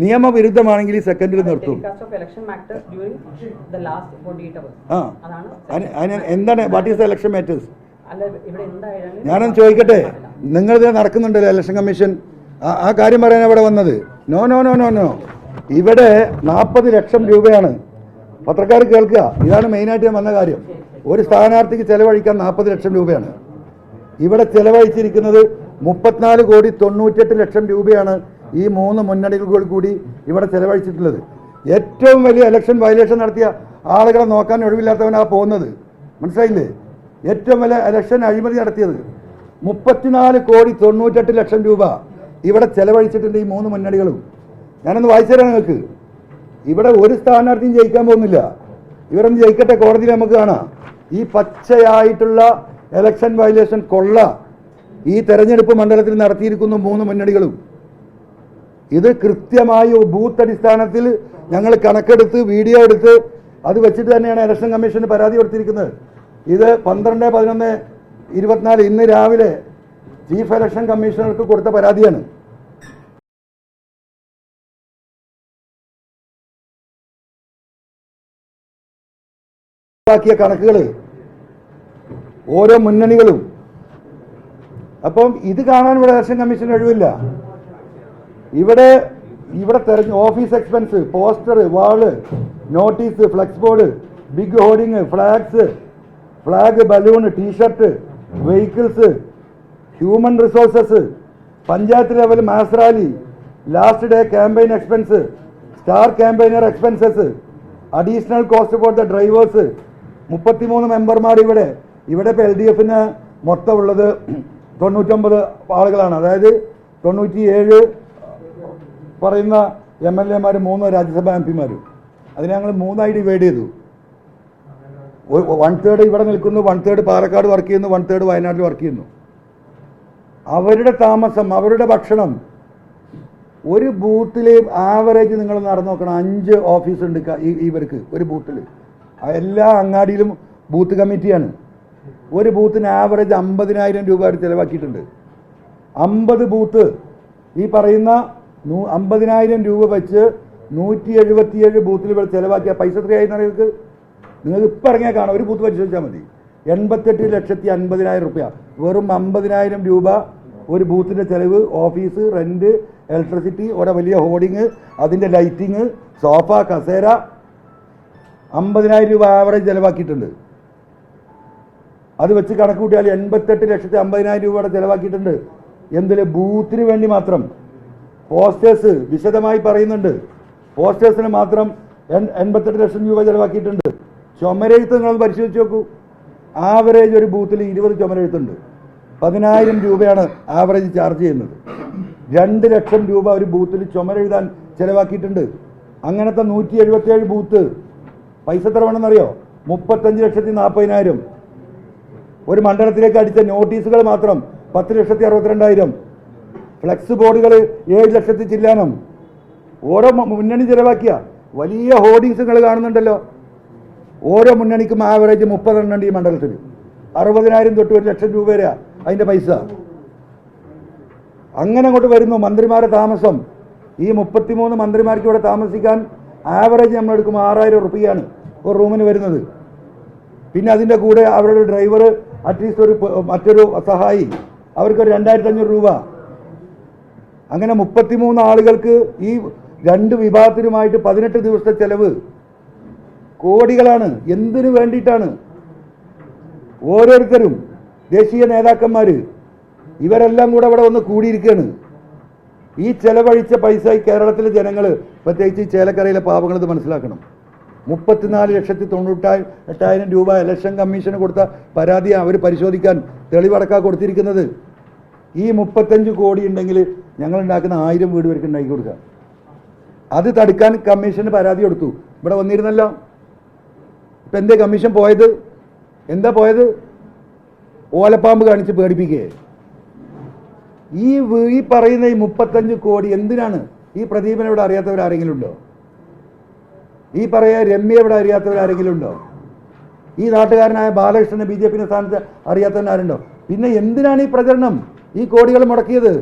നിയമവിരുദ്ധമാണെങ്കിൽ ഈ സെക്കൻഡിൽ നിർത്തും. എന്താണ് what is the election matters? ഞാനൊന്ന് ചോദിക്കട്ടെ. നിങ്ങളിത് നടക്കുന്നുണ്ടല്ലോ ഇലക്ഷൻ കമ്മീഷൻ. ആ കാര്യം പറയാൻ ഇവിടെ വന്നത്. നോ. ഇവിടെ 40 ലക്ഷം രൂപയാണ്. പത്രക്കാർ കേൾക്കുക. ഇതാണ് മെയിനായിട്ട് ഞാൻ വന്ന കാര്യം. ഒരു സ്ഥാനാർത്ഥിക്ക് ചെലവഴിക്കാൻ 40 ലക്ഷം രൂപയാണ്. ഇവിടെ ചെലവഴിച്ചിരിക്കുന്നത് 34,98,00,000 രൂപയാണ് ഈ 3 മുന്നണികൾ കൂടി ഇവിടെ ചെലവഴിച്ചിട്ടുള്ളത്. ഏറ്റവും വലിയ ഇലക്ഷൻ വയലേഷൻ നടത്തിയ ആളുകളെ നോക്കാൻ ഒഴിവില്ലാത്തവനാ പോകുന്നത്. മനസ്സിലായില്ലേ? ഏറ്റവും വലിയ ഇലക്ഷൻ അഴിമതി നടത്തിയത് 34,98,00,000 രൂപ ഇവിടെ ചെലവഴിച്ചിട്ടുണ്ട് ഈ 3 മുന്നണികളും. ഞാനൊന്ന് വായിച്ചു തരാം നിങ്ങൾക്ക്. ഇവിടെ ഒരു സ്ഥാനാർത്ഥിയും ജയിക്കാൻ പോകുന്നില്ല. ഇവരൊന്ന് ജയിക്കട്ടെ, കോടതിയിൽ നമുക്ക് കാണാം. ഈ പച്ചയായിട്ടുള്ള ഇലക്ഷൻ വയലേഷൻ കൊള്ള ഈ തെരഞ്ഞെടുപ്പ് മണ്ഡലത്തിൽ നടത്തിയിരിക്കുന്നു 3 മുന്നണികളും. ഇത് കൃത്യമായി ബൂത്ത് അടിസ്ഥാനത്തിൽ ഞങ്ങൾ കണക്കെടുത്ത് വീഡിയോ എടുത്ത് അത് വെച്ചിട്ട് തന്നെയാണ് ഇലക്ഷൻ കമ്മീഷന് പരാതി കൊടുത്തിരിക്കുന്നത്. ഇത് 12/11/24 ഇന്ന് രാവിലെ ചീഫ് ഇലക്ഷൻ കമ്മീഷണർക്ക് കൊടുത്ത പരാതിയാണ്. കണക്കുകൾ ഓരോ മുന്നണികളും. അപ്പം ഇത് കാണാൻ ഇവിടെ ഇലക്ഷൻ കമ്മീഷൻ കഴിവില്ല. ഇവിടെ office expense, poster, wall, notice, flex board, big hoarding, flag, balloon, t shirt, vehicles, human resources, panchayat level mass rally, last day campaign expense, star campaigner expenses, additional cost for the drivers. 33 മെമ്പർമാർ ഇവിടെ ഇപ്പോൾ LDF മൊത്തമുള്ളത് 99 ആളുകളാണ്. അതായത് 97 പറയുന്ന MLA മാരും 3 രാജ്യസഭാ MP മാരും. അതിനെ ഞങ്ങൾ 3ആയി ഡിവൈഡ് ചെയ്തു. 1/3 ഇവിടെ നിൽക്കുന്നു, 1/3 പാലക്കാട് വർക്ക് ചെയ്യുന്നു, 1/3 വയനാട്ടിൽ വർക്ക് ചെയ്യുന്നു. അവരുടെ താമസം, അവരുടെ ഭക്ഷണം, ഒരു ബൂത്തിൽ ആവറേജ് നിങ്ങൾ നടന്നു നോക്കണം. 5 ഓഫീസ് ഉണ്ട് ഇവർക്ക് ഒരു ബൂത്തിൽ. എല്ലാ അങ്ങാടിയിലും ബൂത്ത് കമ്മിറ്റിയാണ്. ഒരു ബൂത്തിന് ആവറേജ് 50,000 രൂപ ചിലവാക്കിയിട്ടുണ്ട്. 50 ബൂത്ത് ഈ പറയുന്ന 50,000 രൂപ വെച്ച് 177 ബൂത്തിൽ ഇവിടെ ചിലവാക്കിയ പൈസ എത്രയായി നിങ്ങൾക്ക് ഇപ്പം ഇറങ്ങിയാൽ കാണാം. ഒരു ബൂത്ത് പരിശോധിച്ചാൽ മതി. 88,50,000 രൂപ. വെറും 50,000 രൂപ ഒരു ബൂത്തിൻ്റെ ചിലവ്. ഓഫീസ്, റെൻറ്റ്, ഇലക്ട്രിസിറ്റി, ഒരു വലിയ ഹോർഡിങ്, അതിൻ്റെ ലൈറ്റിങ്, സോഫ, കസേര, 50,000 രൂപ ആവറേജ് ചിലവാക്കിയിട്ടുണ്ട്. അത് വെച്ച് കണക്ക് കൂട്ടിയാൽ 88,50,000 രൂപയുടെ ചിലവാക്കിയിട്ടുണ്ട്. എന്തിൽ? ബൂത്തിന് വേണ്ടി മാത്രം. പോസ്റ്റേഴ്സ് വിശദമായി പറയുന്നുണ്ട്. പോസ്റ്റേഴ്സിന് മാത്രം 88 ലക്ഷം രൂപ ചിലവാക്കിയിട്ടുണ്ട്. ചുമരെഴുത്ത് നിങ്ങൾ പരിശോധിച്ച് നോക്കൂ. ആവറേജ് ഒരു ബൂത്തിൽ 20 ചുമരെഴുത്തുണ്ട്. 10,000 രൂപയാണ് ആവറേജ് ചാർജ് ചെയ്യുന്നത്. 2 ലക്ഷം രൂപ ഒരു ബൂത്തിൽ ചുമരെഴുതാൻ ചിലവാക്കിയിട്ടുണ്ട്. അങ്ങനത്തെ 177 ബൂത്ത്. പൈസ എത്ര വേണമെന്നറിയോ? 35,40,000. ഒരു മണ്ഡലത്തിലേക്ക് അടിച്ച നോട്ടീസുകൾ മാത്രം 10,62,000. ഫ്ലെക്സ് ബോർഡുകൾ 7 ലക്ഷത്തി ചില്ലാനം. ഓരോ മുന്നണി ചിലവാക്കിയ വലിയ ഹോർഡിങ്സ് നിങ്ങൾ കാണുന്നുണ്ടല്ലോ. ഓരോ മുന്നണിക്കും ആവറേജ് 30 എണ്ണം ഈ മണ്ഡലത്തിൽ. 60,000 തൊട്ട് 1 ലക്ഷം രൂപ വരെ അതിൻ്റെ പൈസ. അങ്ങനെ അങ്ങോട്ട് വരുന്നു. മന്ത്രിമാരുടെ താമസം. ഈ 33 മന്ത്രിമാർക്ക് ഇവിടെ താമസിക്കാൻ ആവറേജ് നമ്മളെടുക്കുമ്പോൾ 6,000 രൂപയാണ് ഒരു റൂമിന് വരുന്നത്. പിന്നെ അതിൻ്റെ കൂടെ അവരുടെ ഡ്രൈവർ, അറ്റ്ലീസ്റ്റ് മറ്റൊരു സഹായി, അവർക്കൊരു 2,500 രൂപ. അങ്ങനെ 33 ആളുകൾക്ക് ഈ 2 വിഭാഗത്തിനുമായിട്ട് 18 ദിവസത്തെ ചെലവ്. കോടികളാണ്. എന്തിനു വേണ്ടിയിട്ടാണ്? ഓരോരുത്തരും ദേശീയ നേതാക്കന്മാർ ഇവരെല്ലാം കൂടെ അവിടെ വന്ന് കൂടിയിരിക്കുകയാണ്. ഈ ചെലവഴിച്ച പൈസ ഈ കേരളത്തിലെ ജനങ്ങൾ, പ്രത്യേകിച്ച് ഈ ചേലക്കരയിലെ പാവങ്ങൾ ഇത് മനസ്സിലാക്കണം. 34,98,000 രൂപ ഇലക്ഷൻ കമ്മീഷന് കൊടുത്ത പരാതി അവർ പരിശോധിക്കാൻ തെളിവടക്കാ കൊടുത്തിരിക്കുന്നത്. ഈ 35 കോടി ഉണ്ടെങ്കിൽ ഞങ്ങൾ ഉണ്ടാക്കുന്ന 1000 വീട് വരെ ഉണ്ടാക്കി കൊടുക്കുക. അത് തടുക്കാൻ കമ്മീഷന് പരാതി കൊടുത്തു. ഇവിടെ വന്നിരുന്നല്ലോ. ഇപ്പം എന്തേ കമ്മീഷൻ പോയത്? എന്താ പോയത്? ഓലപ്പാമ്പ് കാണിച്ച് പേടിപ്പിക്കുകയെ. ഈ പറയുന്ന ഈ 35 കോടി എന്തിനാണ്? ഈ പ്രദീപനെ ഇവിടെ അറിയാത്തവരാരെങ്കിലും ഉണ്ടോ? ഈ പറയാ രമ്യ ഇവിടെ അറിയാത്തവരാരെങ്കിലും ഉണ്ടോ? ഈ നാട്ടുകാരനായ ബാലകൃഷ്ണനെ BJP സ്ഥാനത്ത് അറിയാത്തവരാരുണ്ടോ? പിന്നെ എന്തിനാണ് ഈ പ്രചരണം? ഈ കോടികൾ മുടക്കിയത്?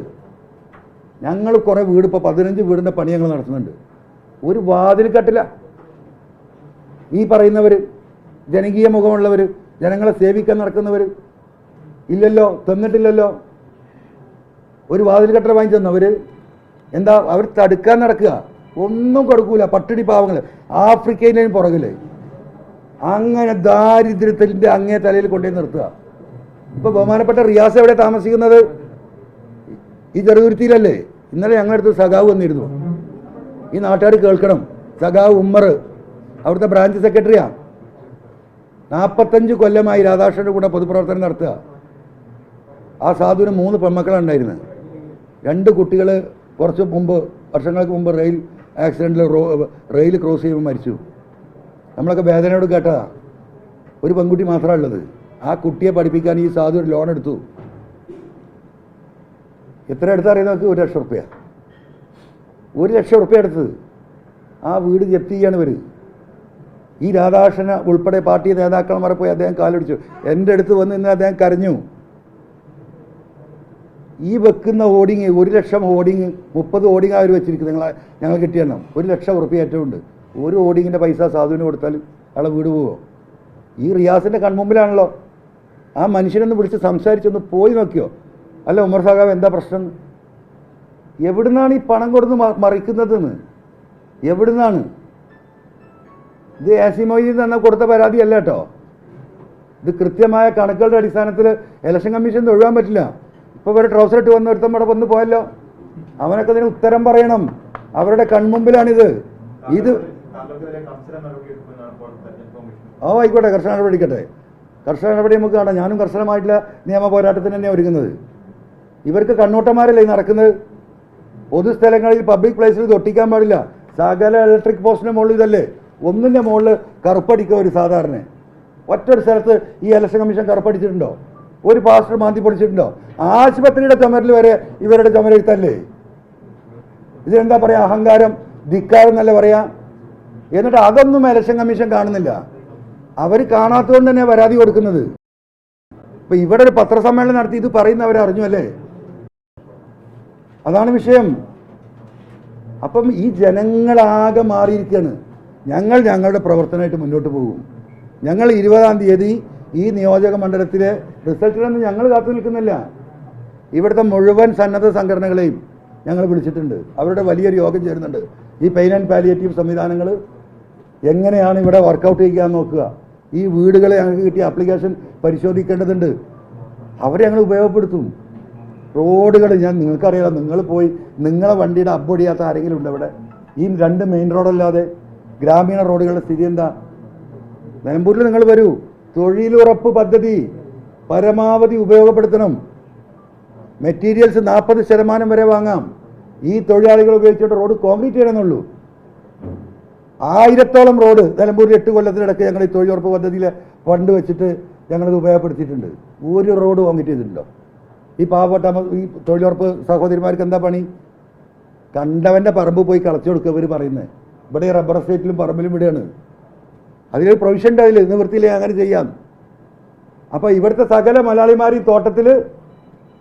ഞങ്ങൾ കുറേ വീട്, ഇപ്പോൾ 15 വീടിൻ്റെ പണി ഞങ്ങൾ നടത്തുന്നുണ്ട്. ഒരു വാതിൽ കട്ടില്ല. ഈ പറയുന്നവർ, ജനകീയ മുഖമുള്ളവർ, ജനങ്ങളെ സേവിക്കാൻ നടക്കുന്നവർ ഇല്ലല്ലോ, തന്നിട്ടില്ലല്ലോ. ഒരു വാതിൽ കട്ടർ വാങ്ങിച്ചു തന്നവർ എന്താ? അവർ തടുക്കാൻ നടക്കുക. ഒന്നും കൊടുക്കൂല. പട്ടിണി പാവങ്ങൾ ആഫ്രിക്കയിലേയും പുറകിൽ. അങ്ങനെ ദാരിദ്ര്യത്തിൻ്റെ അങ്ങേ തലയിൽ കൊണ്ടുപോയി നിർത്തുക. ഇപ്പോൾ ബഹുമാനപ്പെട്ട റിയാസ് എവിടെ താമസിക്കുന്നത്? ഈ ചെറുതുരുത്തിയിലല്ലേ? ഇന്നലെ ഞങ്ങളുടെ അടുത്ത് സഖാവ് വന്നിരുന്നു. ഈ നാട്ടുകാർ കേൾക്കണം. സഖാവ് ഉമ്മർ അവിടുത്തെ ബ്രാഞ്ച് സെക്രട്ടറിയാണ്. 45 കൊല്ലമായി രാധാകൃഷ്ണൻ്റെ കൂടെ പൊതുപ്രവർത്തനം നടത്തുക. ആ സാധുവിന് 3 പെൺമക്കളുണ്ടായിരുന്നു. 2 കുട്ടികൾ കുറച്ച് മുമ്പ്, വർഷങ്ങൾക്ക് മുമ്പ് ആക്സിഡൻറ്റിൽ റെയിൽ ക്രോസ് ചെയ്യുമ്പോൾ മരിച്ചു. നമ്മളൊക്കെ വേദനയോട് കേട്ടതാ. ഒരു പെൺകുട്ടി മാത്രമാണ് ഉള്ളത്. ആ കുട്ടിയെ പഠിപ്പിക്കാൻ ഈ സാധു ഒരു ലോൺ എടുത്തു. എത്ര എടുത്തറിയാം നമുക്ക്? 1 ലക്ഷം റുപ്യ. 1 ലക്ഷം റുപ്യ എടുത്തത്. ആ വീട് ജപ്തി ചെയ്യാണ് ഇവർ. ഈ രാധാകൃഷ്ണൻ ഉൾപ്പെടെ പാർട്ടി നേതാക്കന്മാരെ പോയി അദ്ദേഹം കാലടിച്ചു. എൻ്റെ അടുത്ത് വന്ന് ഇന്ന് അദ്ദേഹം കരഞ്ഞു. ഈ വെക്കുന്ന ഹോർഡിങ് 1 ലക്ഷം ഹോർഡിങ് 30 ഹോർഡിങ് അവർ വെച്ചിരിക്കുന്നത്. ഞങ്ങൾ കിട്ടിയെണ്ണം 1 ലക്ഷം റുപ്യ ഏറ്റവും ഉണ്ട്. ഒരു ഹോർഡിങ്ങിൻ്റെ പൈസ സാധുവിന് കൊടുത്താൽ അയാളെ വീട് പോവോ? ഈ റിയാസിൻ്റെ കൺമുമ്പിലാണല്ലോ. ആ മനുഷ്യനൊന്ന് വിളിച്ച് സംസാരിച്ചൊന്ന് പോയി നോക്കിയോ? അല്ല ഉമർ സഖാവ് എന്താ പ്രശ്നം? എവിടുന്നാണ് ഈ പണം കൊടുത്ത് മറിക്കുന്നതെന്ന്? എവിടുന്നാണ് ഇത്? ആസിമൊയ്തീൻ തന്നെ കൊടുത്ത പരാതിയല്ല കേട്ടോ. ഇത് കൃത്യമായ കണക്കുകളുടെ അടിസ്ഥാനത്തിൽ ഇലക്ഷൻ കമ്മീഷൻ ഒഴിവാൻ പറ്റില്ല. ഇപ്പോൾ ഇവരെ ട്രൗസർ ഇട്ട് വന്ന് ഒരുത്തം ഇവിടെ വന്ന് പോയല്ലോ. അവനൊക്കെ ഇതിന് ഉത്തരം പറയണം. അവരുടെ കൺമുമ്പിലാണിത്. ഇത് ആയിക്കോട്ടെ, കർശന നടപടിക്കട്ടെ. കർശന നടപടി നമുക്ക് കാണാം. ഞാനും കർശനമായിട്ടുള്ള നിയമ പോരാട്ടത്തിന് തന്നെയാണ് ഒരുങ്ങുന്നത്. ഇവർക്ക് കണ്ണൂട്ടന്മാരല്ലേ ഈ നടക്കുന്നത്? പൊതുസ്ഥലങ്ങളിൽ പബ്ലിക് പ്ലേസിൽ ഇത് ഒട്ടിക്കാൻ പാടില്ല. സകല ഇലക്ട്രിക് പോസ്റ്റിൻ്റെ മുകളിൽ ഇതല്ലേ? ഒന്നിൻ്റെ മുകളിൽ കറുപ്പടിക്കുക ഒരു സാധാരണ. ഒറ്റൊരു സ്ഥലത്ത് ഈ ഇലക്ഷൻ കമ്മീഷൻ കറുപ്പടിച്ചിട്ടുണ്ടോ? ഒരു പാസ്റ്റർ മാന്തി പൊടിച്ചിട്ടുണ്ടോ? ആശുപത്രിയുടെ ചുമരിൽ വരെ ഇവരുടെ ചുമരെഴുത്തല്ലേ? ഇതിനെന്താ പറയാ? അഹങ്കാരം, ധിക്കാരം എന്നല്ല പറയാ. എന്നിട്ട് അതൊന്നും ഇലക്ഷൻ കമ്മീഷൻ കാണുന്നില്ല. അവർ കാണാത്തതുകൊണ്ട് തന്നെ പരാതി കൊടുക്കുന്നത്. ഇപ്പൊ ഇവിടെ ഒരു പത്രസമ്മേളനം നടത്തി ഇത് പറയുന്നവരെ അറിഞ്ഞു അല്ലേ? അതാണ് വിഷയം. അപ്പം ഈ ജനങ്ങളാകെ മാറിയിരിക്കുകയാണ്. ഞങ്ങൾ ഞങ്ങളുടെ പ്രവർത്തനമായിട്ട് മുന്നോട്ട് പോകും. ഞങ്ങൾ 20-ാം തീയതി ഈ നിയോജക മണ്ഡലത്തിലെ റിസൾട്ടിലൊന്നും ഞങ്ങൾ കാത്തു നിൽക്കുന്നില്ല. ഇവിടുത്തെ മുഴുവൻ സന്നദ്ധ സംഘടനകളെയും ഞങ്ങൾ വിളിച്ചിട്ടുണ്ട്. അവരുടെ വലിയൊരു യോഗം ചേരുന്നുണ്ട്. ഈ പെയിൻ ആൻഡ് പാലിയേറ്റീവ് സംവിധാനങ്ങൾ എങ്ങനെയാണ് ഇവിടെ വർക്കൗട്ട് ചെയ്യാൻ നോക്കുക. ഈ വീടുകളെ ഞങ്ങൾക്ക് കിട്ടിയ ആപ്ലിക്കേഷൻ പരിശോധിക്കേണ്ടതുണ്ട്. അവരെ ഞങ്ങൾ ഉപയോഗപ്പെടുത്തും. റോഡുകൾ നിങ്ങൾക്കറിയാലോ. നിങ്ങൾ പോയി നിങ്ങളെ വണ്ടിയുടെ അബ്ബൊടിയാത്ത ആരെങ്കിലും ഉണ്ട് അവിടെ? ഈ 2 മെയിൻ റോഡല്ലാതെ ഗ്രാമീണ റോഡുകളുടെ സ്ഥിതി എന്താ? നിലമ്പൂരിൽ നിങ്ങൾ വരൂ. തൊഴിലുറപ്പ് പദ്ധതി പരമാവധി ഉപയോഗപ്പെടുത്തണം. മെറ്റീരിയൽസ് 40% വരെ വാങ്ങാം. ഈ തൊഴിലാളികൾ ഉപയോഗിച്ചിട്ട് റോഡ് കോൺക്രീറ്റ് ചെയ്യണമെന്നുള്ളൂ. 1000-ഓളം റോഡ് നിലമ്പൂരിൽ 8 കൊല്ലത്തിനിടയ്ക്ക് ഞങ്ങൾ ഈ തൊഴിലുറപ്പ് പദ്ധതിയിലെ ഫണ്ട് വെച്ചിട്ട് ഞങ്ങളിത് ഉപയോഗപ്പെടുത്തിയിട്ടുണ്ട്. ഒരു റോഡ് കോൺക്രീറ്റ് ചെയ്തിട്ടുണ്ടോ? ഈ പാവപ്പെട്ട ഈ തൊഴിലുറപ്പ് സഹോദരിമാർക്ക് എന്താ പണി? കണ്ടവൻ്റെ പറമ്പ് പോയി കളച്ചു കൊടുക്കുക ഇവർ പറയുന്നത്. ഇവിടെ റബ്ബർ എസ്റ്റേറ്റിലും പറമ്പിലും ഇവിടെയാണ്. അതിലൊരു പ്രൊവിഷൻ ഉണ്ട്. അതിൽ നിവൃത്തിയില്ലേ അങ്ങനെ ചെയ്യാം. അപ്പോൾ ഇവിടുത്തെ സകല മലയാളിമാർ ഈ തോട്ടത്തിൽ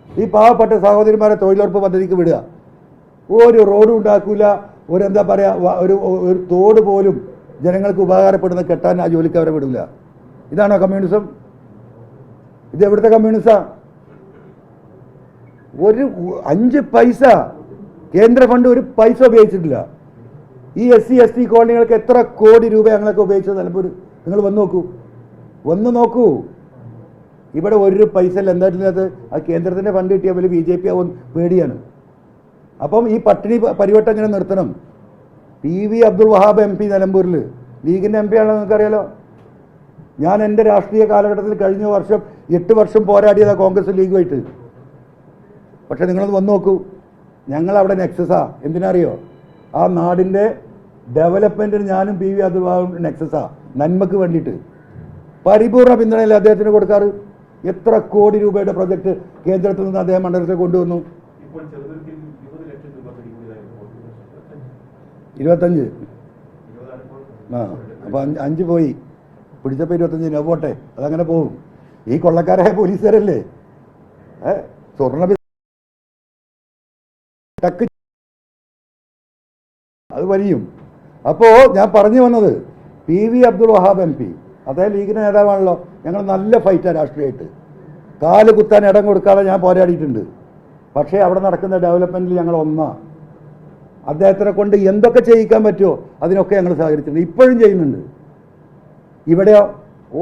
ഈ പാവപ്പെട്ട സഹോദരിമാരെ തൊഴിലുറപ്പ് പദ്ധതിക്ക് വിടുക. ഒരു റോഡും ഉണ്ടാക്കില്ല. ഒരു എന്താ പറയുക, ഒരു തോട് പോലും ജനങ്ങൾക്ക് ഉപകാരപ്പെടുന്ന കെട്ടാൻ ആ ജോലിക്ക് അവരെ വിടില്ല. ഇതാണോ കമ്മ്യൂണിസം? ഇത് എവിടുത്തെ കമ്മ്യൂണിസമാണ്? ഒരു 5 പൈസ കേന്ദ്ര ഫണ്ട് ഒരു പൈസ ഉപയോഗിച്ചിട്ടില്ല. ഈ SC ST കോളനികൾക്ക് എത്ര കോടി രൂപ ഞങ്ങളൊക്കെ ഉപയോഗിച്ചത് നിലമ്പൂർ? നിങ്ങൾ വന്ന് നോക്കൂ. ഇവിടെ ഒരു പൈസ എന്തായിട്ടില്ലാത്ത ആ കേന്ദ്രത്തിൻ്റെ ഫണ്ട് കിട്ടിയാൽ വലിയ BJP ആവും പേടിയാണ്. അപ്പം ഈ പട്ടിണി പരിവട്ടം എങ്ങനെ നിർത്തണം? PV അബ്ദുൾ വഹാബ് MP നിലമ്പൂരിൽ ലീഗിൻ്റെ MP ആണെന്ന് നിങ്ങൾക്കറിയാലോ. ഞാൻ എൻ്റെ രാഷ്ട്രീയ കാലഘട്ടത്തിൽ കഴിഞ്ഞ വർഷം 8 വർഷം പോരാടിയതാണ് കോൺഗ്രസ് ലീഗുമായിട്ട്. പക്ഷെ നിങ്ങളത് വന്ന് നോക്കൂ. ഞങ്ങളവിടെ നെക്സസാ. എന്തിനറിയോ? ആ നാടിൻ്റെ ഡെവലപ്മെൻറ്റിന് ഞാനും PV അബ്ദുൾ വഹാബും നെക്സസാ. നന്മക്ക് വേണ്ടിയിട്ട് പരിപൂർണ്ണ പിന്തുണയല്ലേ അദ്ദേഹത്തിന് കൊടുക്കാറ്. എത്ര കോടി രൂപയുടെ പ്രൊജക്റ്റ് കേന്ദ്രത്തിൽ നിന്ന് അദ്ദേഹം മണ്ഡലത്തിൽ കൊണ്ടുവന്നു? 25. അപ്പോൾ 5 പോയി. പിടിച്ചപ്പോൾ 25 പോട്ടെ, അതങ്ങനെ പോകും. ഈ കൊള്ളക്കാരായ പോലീസുകാരല്ലേ സ്വർണ്ണ അത് വലിയും. അപ്പോൾ ഞാൻ പറഞ്ഞു വന്നത് PV അബ്ദുൾ വഹാബ് MP അദ്ദേഹം ലീഗിൻ്റെ നേതാവാണല്ലോ. ഞങ്ങൾ നല്ല ഫൈറ്റാണ് രാഷ്ട്രീയമായിട്ട്. കാല് കുത്താൻ ഇടം കൊടുക്കാതെ ഞാൻ പോരാടിയിട്ടുണ്ട്. പക്ഷേ അവിടെ നടക്കുന്ന ഡെവലപ്മെൻറ്റിൽ ഞങ്ങൾ ഒന്നാണ്. അദ്ദേഹത്തിനെ കൊണ്ട് എന്തൊക്കെ ചെയ്യിക്കാൻ പറ്റുമോ അതിനൊക്കെ ഞങ്ങൾ സഹകരിച്ചിട്ടുണ്ട്. ഇപ്പോഴും ചെയ്യുന്നുണ്ട്. ഇവിടെ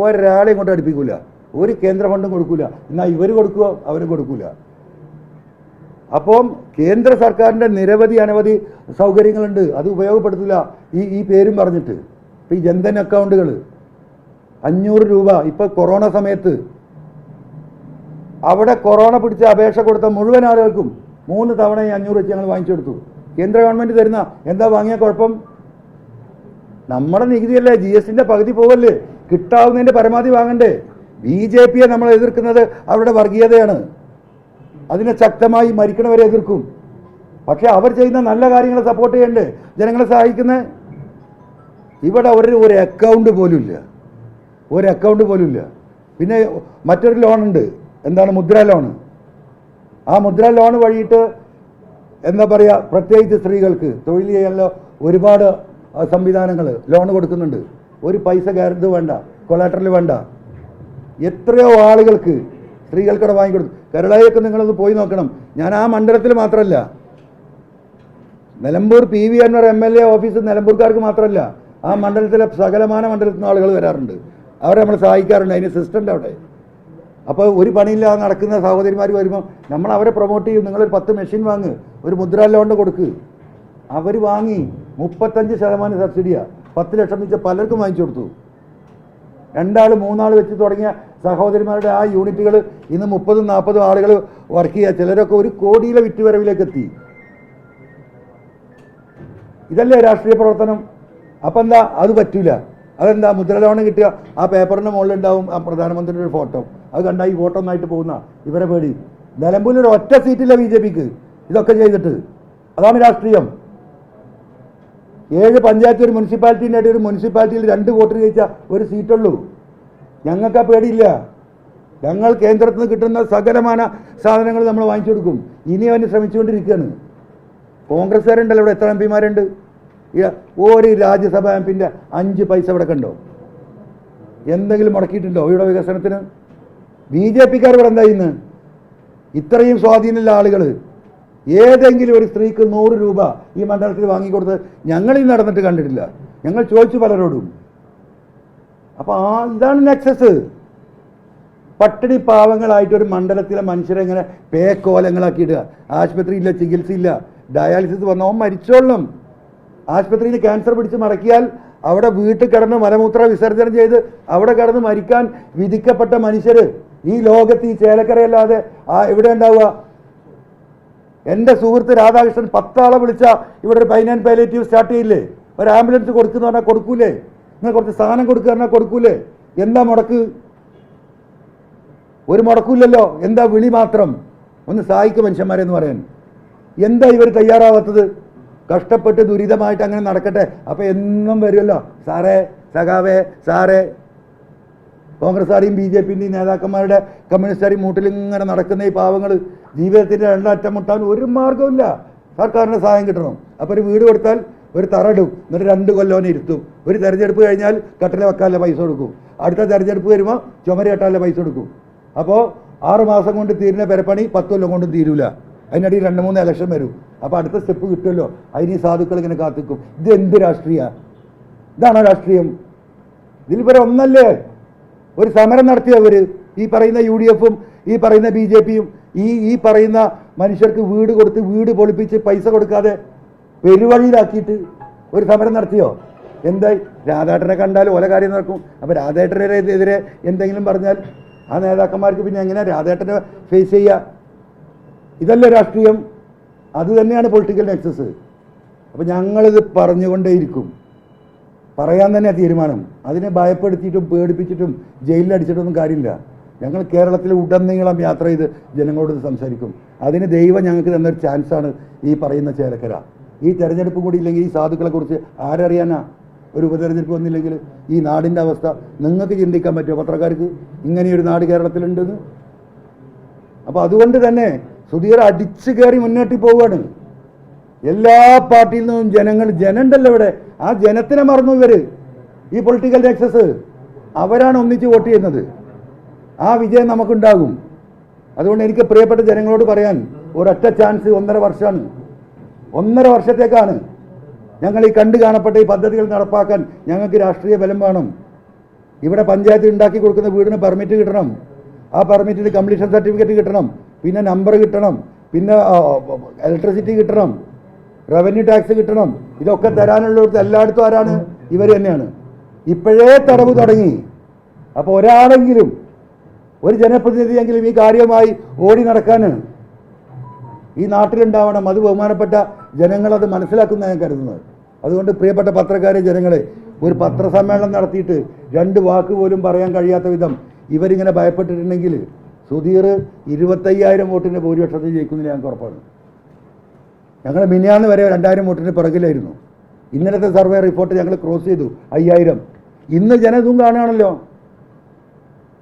ഒരാളെയും കൊണ്ട് അടുപ്പിക്കില്ല. ഒരു കേന്ദ്ര ഫണ്ടും കൊടുക്കില്ല. എന്നാൽ ഇവർ കൊടുക്കുമോ? അവരും കൊടുക്കില്ല. അപ്പം കേന്ദ്ര സർക്കാരിൻ്റെ അനവധി സൗകര്യങ്ങളുണ്ട്. അത് ഉപയോഗപ്പെടുത്തില്ല ഈ പേരും പറഞ്ഞിട്ട്. ഇപ്പോൾ ഈ ജൻധൻ അക്കൗണ്ടുകൾ 500 രൂപ. ഇപ്പോൾ കൊറോണ സമയത്ത് അവിടെ കൊറോണ പിടിച്ച അപേക്ഷ കൊടുത്ത മുഴുവൻ ആളുകൾക്കും 3 തവണ 500 വെച്ച് ഞങ്ങൾ വാങ്ങിച്ചെടുത്തു. കേന്ദ്ര ഗവൺമെൻറ് തരുന്ന. എന്താ വാങ്ങിയ കുഴപ്പം? നമ്മുടെ നികുതിയല്ലേ, GSTൻ്റെ പകുതി പോവല്ലേ, കിട്ടാവുന്നതിൻ്റെ പരമാവധി വാങ്ങണ്ടേ? BJPയെ നമ്മൾ എതിർക്കുന്നത് അവരുടെ വർഗീയതയാണ്. അതിനെ ശക്തമായി മരിക്കണവരെ എതിർക്കും. പക്ഷെ അവർ ചെയ്യുന്ന നല്ല കാര്യങ്ങളെ സപ്പോർട്ട് ചെയ്യണ്ടേ, ജനങ്ങളെ സഹായിക്കുന്നത്? ഇവിടെ ഒരു അക്കൗണ്ട് പോലുമില്ല, ഒരു അക്കൗണ്ട് പോലുമില്ല. പിന്നെ മറ്റൊരു ലോണുണ്ട്, എന്താണ് മുദ്ര ലോണ്. ആ മുദ്ര ലോൺ വഴിയിട്ട് എന്താ പറയുക, പ്രത്യേകിച്ച് സ്ത്രീകൾക്ക് തൊഴിൽ ചെയ്യാനുള്ള ഒരുപാട് സംവിധാനങ്ങൾ ലോൺ കൊടുക്കുന്നുണ്ട്. ഒരു പൈസ ഗ്യാരണ്ടി വേണ്ട, കൊളാറ്ററൽ വേണ്ട. എത്രയോ ആളുകൾക്ക് സ്ത്രീകൾക്കവിടെ വാങ്ങിക്കൊടുത്തു. കേരളയൊക്കെ നിങ്ങളൊന്ന് പോയി നോക്കണം. ഞാൻ ആ മണ്ഡലത്തിൽ മാത്രമല്ല, Nilambur PV Anvar MLA office നിലമ്പൂർക്കാർക്ക് മാത്രമല്ല, ആ മണ്ഡലത്തിലെ സകലമാന മണ്ഡലത്തിൽ നിന്ന് ആളുകൾ വരാറുണ്ട്. അവരെ നമ്മൾ സഹായിക്കാറുണ്ട്. അതിന് സിസ്റ്റൻ്റെ അവിടെ. അപ്പോൾ ഒരു പണിയില്ലാതെ നടക്കുന്ന സഹോദരിമാർ വരുമ്പോൾ നമ്മൾ അവരെ പ്രൊമോട്ട് ചെയ്യും. നിങ്ങളൊരു 10 മെഷീൻ വാങ്ങ്, ഒരു മുദ്രാ ലോൺ കൊടുക്ക്. അവർ വാങ്ങി 35% സബ്സിഡിയാണ്. 10 ലക്ഷം വെച്ച് പലർക്കും വാങ്ങിച്ചു കൊടുത്തു. 2 ആൾ 3 ആൾ വെച്ച് തുടങ്ങിയ സഹോദരിമാരുടെ ആ യൂണിറ്റുകൾ ഇന്ന് 30-40 ആളുകൾ വർക്ക് ചെയ്യുക. ചിലരൊക്കെ 1 കോടിയിലെ വിറ്റുവരവിലേക്ക് എത്തി. ഇതല്ലേ രാഷ്ട്രീയ പ്രവർത്തനം? അപ്പം എന്താ അത് പറ്റൂല? അതെന്താ? മുദ്ര ലോൺ കിട്ടുക, ആ പേപ്പറിൻ്റെ മുകളിലുണ്ടാവും ആ പ്രധാനമന്ത്രിയുടെ ഒരു ഫോട്ടോ. അത് കണ്ടാൽ ഈ ഫോട്ടോ ഒന്നായിട്ട് പോകുന്ന ഇവരെ പേടി. നിലമ്പൂരിൽ ഒരു ഒറ്റ സീറ്റില്ല BJPക്ക് ഇതൊക്കെ ചെയ്തിട്ട്. അതാണ് രാഷ്ട്രീയം. 7 പഞ്ചായത്ത് ഒരു മുനിസിപ്പാലിറ്റീൻ്റെ ആയിട്ട് ഒരു മുനിസിപ്പാലിറ്റിയിൽ 2 വോട്ടിന് ജയിച്ച ഒരു സീറ്റുള്ളൂ. ഞങ്ങൾക്ക് ആ പേടിയില്ല. ഞങ്ങൾ കേന്ദ്രത്തിൽ നിന്ന് കിട്ടുന്ന സകലമാന സാധനങ്ങൾ നമ്മൾ വാങ്ങിച്ചു കൊടുക്കും. ഇനി അവന് ശ്രമിച്ചുകൊണ്ടിരിക്കുകയാണ്. കോൺഗ്രസ്സുകാരുണ്ടല്ലോ ഇവിടെ, എത്ര MP മാരുണ്ട്? ഒരു രാജ്യസഭാ MP-ൻ്റെ 5 പൈസ ഇവിടെ കണ്ടോ? എന്തെങ്കിലും മുടക്കിയിട്ടുണ്ടോ ഇവിടെ വികസനത്തിന്? BJPക്കാർ ഇവിടെ എന്താ ഇന്ന്? ഇത്രയും സ്വാധീനമുള്ള ആളുകൾ ഏതെങ്കിലും ഒരു സ്ത്രീക്ക് 100 രൂപ ഈ മണ്ഡലത്തിൽ വാങ്ങിക്കൊടുത്ത് ഞങ്ങളീ നടന്നിട്ട് കണ്ടിട്ടില്ല. ഞങ്ങൾ ചോദിച്ചു പലരോടും. അപ്പോൾ ഇതാണ് നെക്സസ്. പട്ടിണി പാവങ്ങളായിട്ടൊരു മണ്ഡലത്തിലെ മനുഷ്യരെ ഇങ്ങനെ പേക്കോലങ്ങളാക്കിയിടുക. ആശുപത്രിയില്ല, ചികിത്സയില്ല, ഡയാലിസിസ് വന്നവൻ മരിച്ചോളണം. ആശുപത്രിയിൽ ക്യാൻസർ പിടിച്ച് മടക്കിയാൽ അവിടെ വീട്ടിൽ കിടന്ന് മലമൂത്ര വിസർജനം ചെയ്ത് അവിടെ കിടന്ന് മരിക്കാൻ വിധിക്കപ്പെട്ട മനുഷ്യർ ഈ ലോകത്ത് ഈ ചേലക്കരയല്ലാതെ എവിടെ ഉണ്ടാവുക? എൻ്റെ സുഹൃത്ത് രാധാകൃഷ്ണൻ 10 ആളെ വിളിച്ച ഇവിടെ ഒരു പൈനാൻ പാലിയേറ്റീവ് സ്റ്റാർട്ട് ചെയ്യില്ലേ? ഒരു ആംബുലൻസ് കൊടുക്കുന്ന പറഞ്ഞാൽ കൊടുക്കൂലേ? നിങ്ങൾ കുറച്ച് സാധനം കൊടുക്കുക പറഞ്ഞാൽ കൊടുക്കൂലേ? എന്താ മുടക്ക്? ഒരു മുടക്കൂല്ലല്ലോ. എന്താ വിളി മാത്രം? ഒന്ന് സഹായിക്കും മനുഷ്യന്മാരെന്ന് പറയാൻ. എന്താ ഇവർ തയ്യാറാവാത്തത്? കഷ്ടപ്പെട്ട് ദുരിതമായിട്ട് അങ്ങനെ നടക്കട്ടെ. അപ്പോൾ എന്നും വരുമല്ലോ, സാറേ, സഖാവേ, സാറേ. കോൺഗ്രസ്സുകാരെയും BJPൻ്റെയും നേതാക്കന്മാരുടെ കമ്മ്യൂണിസ്റ്റുകാരെയും മൂട്ടിലിങ്ങനെ നടക്കുന്ന ഈ പാവങ്ങൾ ജീവിതത്തിൻ്റെ 2 അറ്റം മുട്ടാൻ ഒരു മാർഗ്ഗമില്ല. സർക്കാരിൻ്റെ സഹായം കിട്ടണം. അപ്പോൾ ഒരു വീട് കൊടുത്താൽ ഒരു തറയിടും, എന്നിട്ട് 2 കൊല്ലം ഇരുത്തും. ഒരു തെരഞ്ഞെടുപ്പ് കഴിഞ്ഞാൽ കട്ടില വെക്കാനുള്ള പൈസ കൊടുക്കും. അടുത്ത തെരഞ്ഞെടുപ്പ് വരുമ്പോൾ ചുമര് കെട്ടാനുള്ള പൈസ കൊടുക്കും. അപ്പോൾ 6 മാസം കൊണ്ട് തീരുന്ന പെരപ്പണി 10 കൊല്ലം കൊണ്ടും തീരൂല. അതിനിടയിൽ 2-3 ഇലക്ഷൻ വരും. അപ്പോൾ അടുത്ത സ്റ്റെപ്പ് കിട്ടുമല്ലോ. അതിന് ഈ സാധുക്കൾ ഇങ്ങനെ കാത്തിക്കും. ഇത് എന്ത് രാഷ്ട്രീയ? ഇതാണോ രാഷ്ട്രീയം? ഇതിൽ വരെ ഒന്നല്ലേ ഒരു സമരം നടത്തിയവർ, ഈ പറയുന്ന UDF-ഉം ഈ പറയുന്ന BJPയും ഈ പറയുന്ന മനുഷ്യർക്ക് വീട് കൊടുത്ത് വീട് പൊളിപ്പിച്ച് പൈസ കൊടുക്കാതെ പെരുവഴിയിലാക്കിയിട്ട് ഒരു സമരം നടത്തിയോ? എന്തായി? രാധേട്ടനെ കണ്ടാൽ ഓല കാര്യം നടക്കും. അപ്പോൾ രാധേട്ടനെതിരെ എന്തെങ്കിലും പറഞ്ഞാൽ ആ നേതാക്കന്മാർക്ക് പിന്നെ എങ്ങനെയാണ് രാധേട്ടനെ ഫേസ് ചെയ്യുക? ഇതല്ലേ രാഷ്ട്രീയം? അത് തന്നെയാണ് പൊളിറ്റിക്കൽ നെക്സസ്. അപ്പോൾ ഞങ്ങളിത് പറഞ്ഞുകൊണ്ടേയിരിക്കും. പറയാൻ തന്നെ തീരുമാനം. അതിനെ ഭയപ്പെടുത്തിയിട്ടും പേടിപ്പിച്ചിട്ടും ജയിലിലടിച്ചിട്ടൊന്നും കാര്യമില്ല. ഞങ്ങൾ കേരളത്തിൽ ഉടനീളം യാത്ര ചെയ്ത് ജനങ്ങളോട് സംസാരിക്കും. അതിന് ദൈവം ഞങ്ങൾക്ക് തന്നൊരു ചാൻസാണ് ഈ പറയുന്ന ചേലക്കര. ഈ തെരഞ്ഞെടുപ്പ് കൂടി ഇല്ലെങ്കിൽ ഈ സാധുക്കളെക്കുറിച്ച് ആരറിയാനാ? ഒരു ഉപതെരഞ്ഞെടുപ്പ് വന്നില്ലെങ്കിൽ ഈ നാടിൻ്റെ അവസ്ഥ നിങ്ങൾക്ക് ചിന്തിക്കാൻ പറ്റുമോ പത്രക്കാർക്ക്? ഇങ്ങനെയൊരു നാട് കേരളത്തിലുണ്ടെന്ന്. അപ്പോൾ അതുകൊണ്ട് തന്നെ സുധീർ അടിച്ചു കയറി മുന്നോട്ട് പോവുകയാണ്. എല്ലാ പാർട്ടിയിൽ നിന്നും ജനമുണ്ടല്ലോ ഇവിടെ. ആ ജനത്തിനെ മറന്നു ഇവർ. ഈ പൊളിറ്റിക്കൽ നെക്സസ് അവരാണ് ഒന്നിച്ച് വോട്ട് ചെയ്യുന്നത്. ആ വിജയം നമുക്കുണ്ടാകും. അതുകൊണ്ട് എനിക്ക് പ്രിയപ്പെട്ട ജനങ്ങളോട് പറയാൻ ഒരൊറ്റ ചാൻസ് 1.5 വർഷമാണ്. 1.5 വർഷത്തേക്കാണ്. ഞങ്ങൾ ഈ കണ്ടു കാണപ്പെട്ട ഈ പദ്ധതികൾ നടപ്പാക്കാൻ ഞങ്ങൾക്ക് രാഷ്ട്രീയ ബലം വേണം. ഇവിടെ പഞ്ചായത്ത് ഉണ്ടാക്കി കൊടുക്കുന്ന വീടിന് പെർമിറ്റ് കിട്ടണം. ആ പെർമിറ്റിന് കംപ്ലീഷൻ സർട്ടിഫിക്കറ്റ് കിട്ടണം. പിന്നെ നമ്പർ കിട്ടണം. പിന്നെ ഇലക്ട്രിസിറ്റി കിട്ടണം. റവന്യൂ ടാക്സ് കിട്ടണം. ഇതൊക്കെ തരാനുള്ളവർക്ക് എല്ലായിടത്തും ആരാണ്? ഇവർ തന്നെയാണ്. ഇപ്പോഴേ തടവ് തുടങ്ങി. അപ്പോൾ ഒരാളെങ്കിലും, ഒരു ജനപ്രതിനിധിയെങ്കിലും ഈ കാര്യമായി ഓടി നടക്കാൻ ഈ നാട്ടിലുണ്ടാവണം. അത് ബഹുമാനപ്പെട്ട ജനങ്ങളത് മനസ്സിലാക്കുന്ന ഞാൻ കരുതുന്നത്. അതുകൊണ്ട് പ്രിയപ്പെട്ട പത്രക്കാരെ, ജനങ്ങളെ, ഒരു പത്രസമ്മേളനം നടത്തിയിട്ട് 2 വാക്ക് പോലും പറയാൻ കഴിയാത്ത വിധം ഇവരിങ്ങനെ ഭയപ്പെട്ടിട്ടുണ്ടെങ്കിൽ സുധീർ 25,000 വോട്ടിൻ്റെ ഭൂരിപക്ഷത്തിൽ ജയിക്കുന്നില്ല ഞങ്ങൾക്ക് ഉറപ്പാണ്. ഞങ്ങൾ മിനിയാന്ന് വരെ 2,000 വോട്ടിന് പിറകിലായിരുന്നു. ഇന്നലത്തെ സർവേ റിപ്പോർട്ട് ഞങ്ങൾ ക്രോസ് ചെയ്തു 5,000. ഇന്ന് ജനതും കാണുകയാണല്ലോ.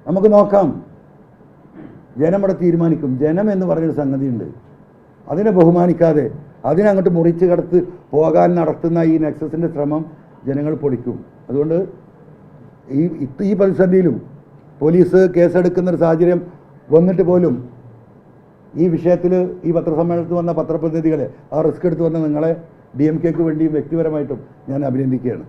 നമുക്ക് നോക്കാം. ജനം ഇവിടെ തീരുമാനിക്കും. ജനം എന്ന് പറഞ്ഞൊരു സംഗതിയുണ്ട്. അതിനെ ബഹുമാനിക്കാതെ അതിനങ്ങോട്ട് മുറിച്ച് കടത്ത് പോകാൻ നടത്തുന്ന ഈ നെക്സസിൻ്റെ ശ്രമം ജനങ്ങൾ പൊളിക്കും. അതുകൊണ്ട് ഈ പ്രതിസന്ധിയിലും പോലീസ് കേസെടുക്കുന്നൊരു സാഹചര്യം വന്നിട്ട് പോലും ഈ വിഷയത്തിൽ ഈ പത്രസമ്മേളനത്തിൽ വന്ന പത്രപ്രതിനിധികളെ, ആ റിസ്ക് എടുത്ത് വന്ന നിങ്ങളെ DMKക്ക് വേണ്ടിയും വ്യക്തിപരമായിട്ടും ഞാൻ അഭിനന്ദിക്കുകയാണ്.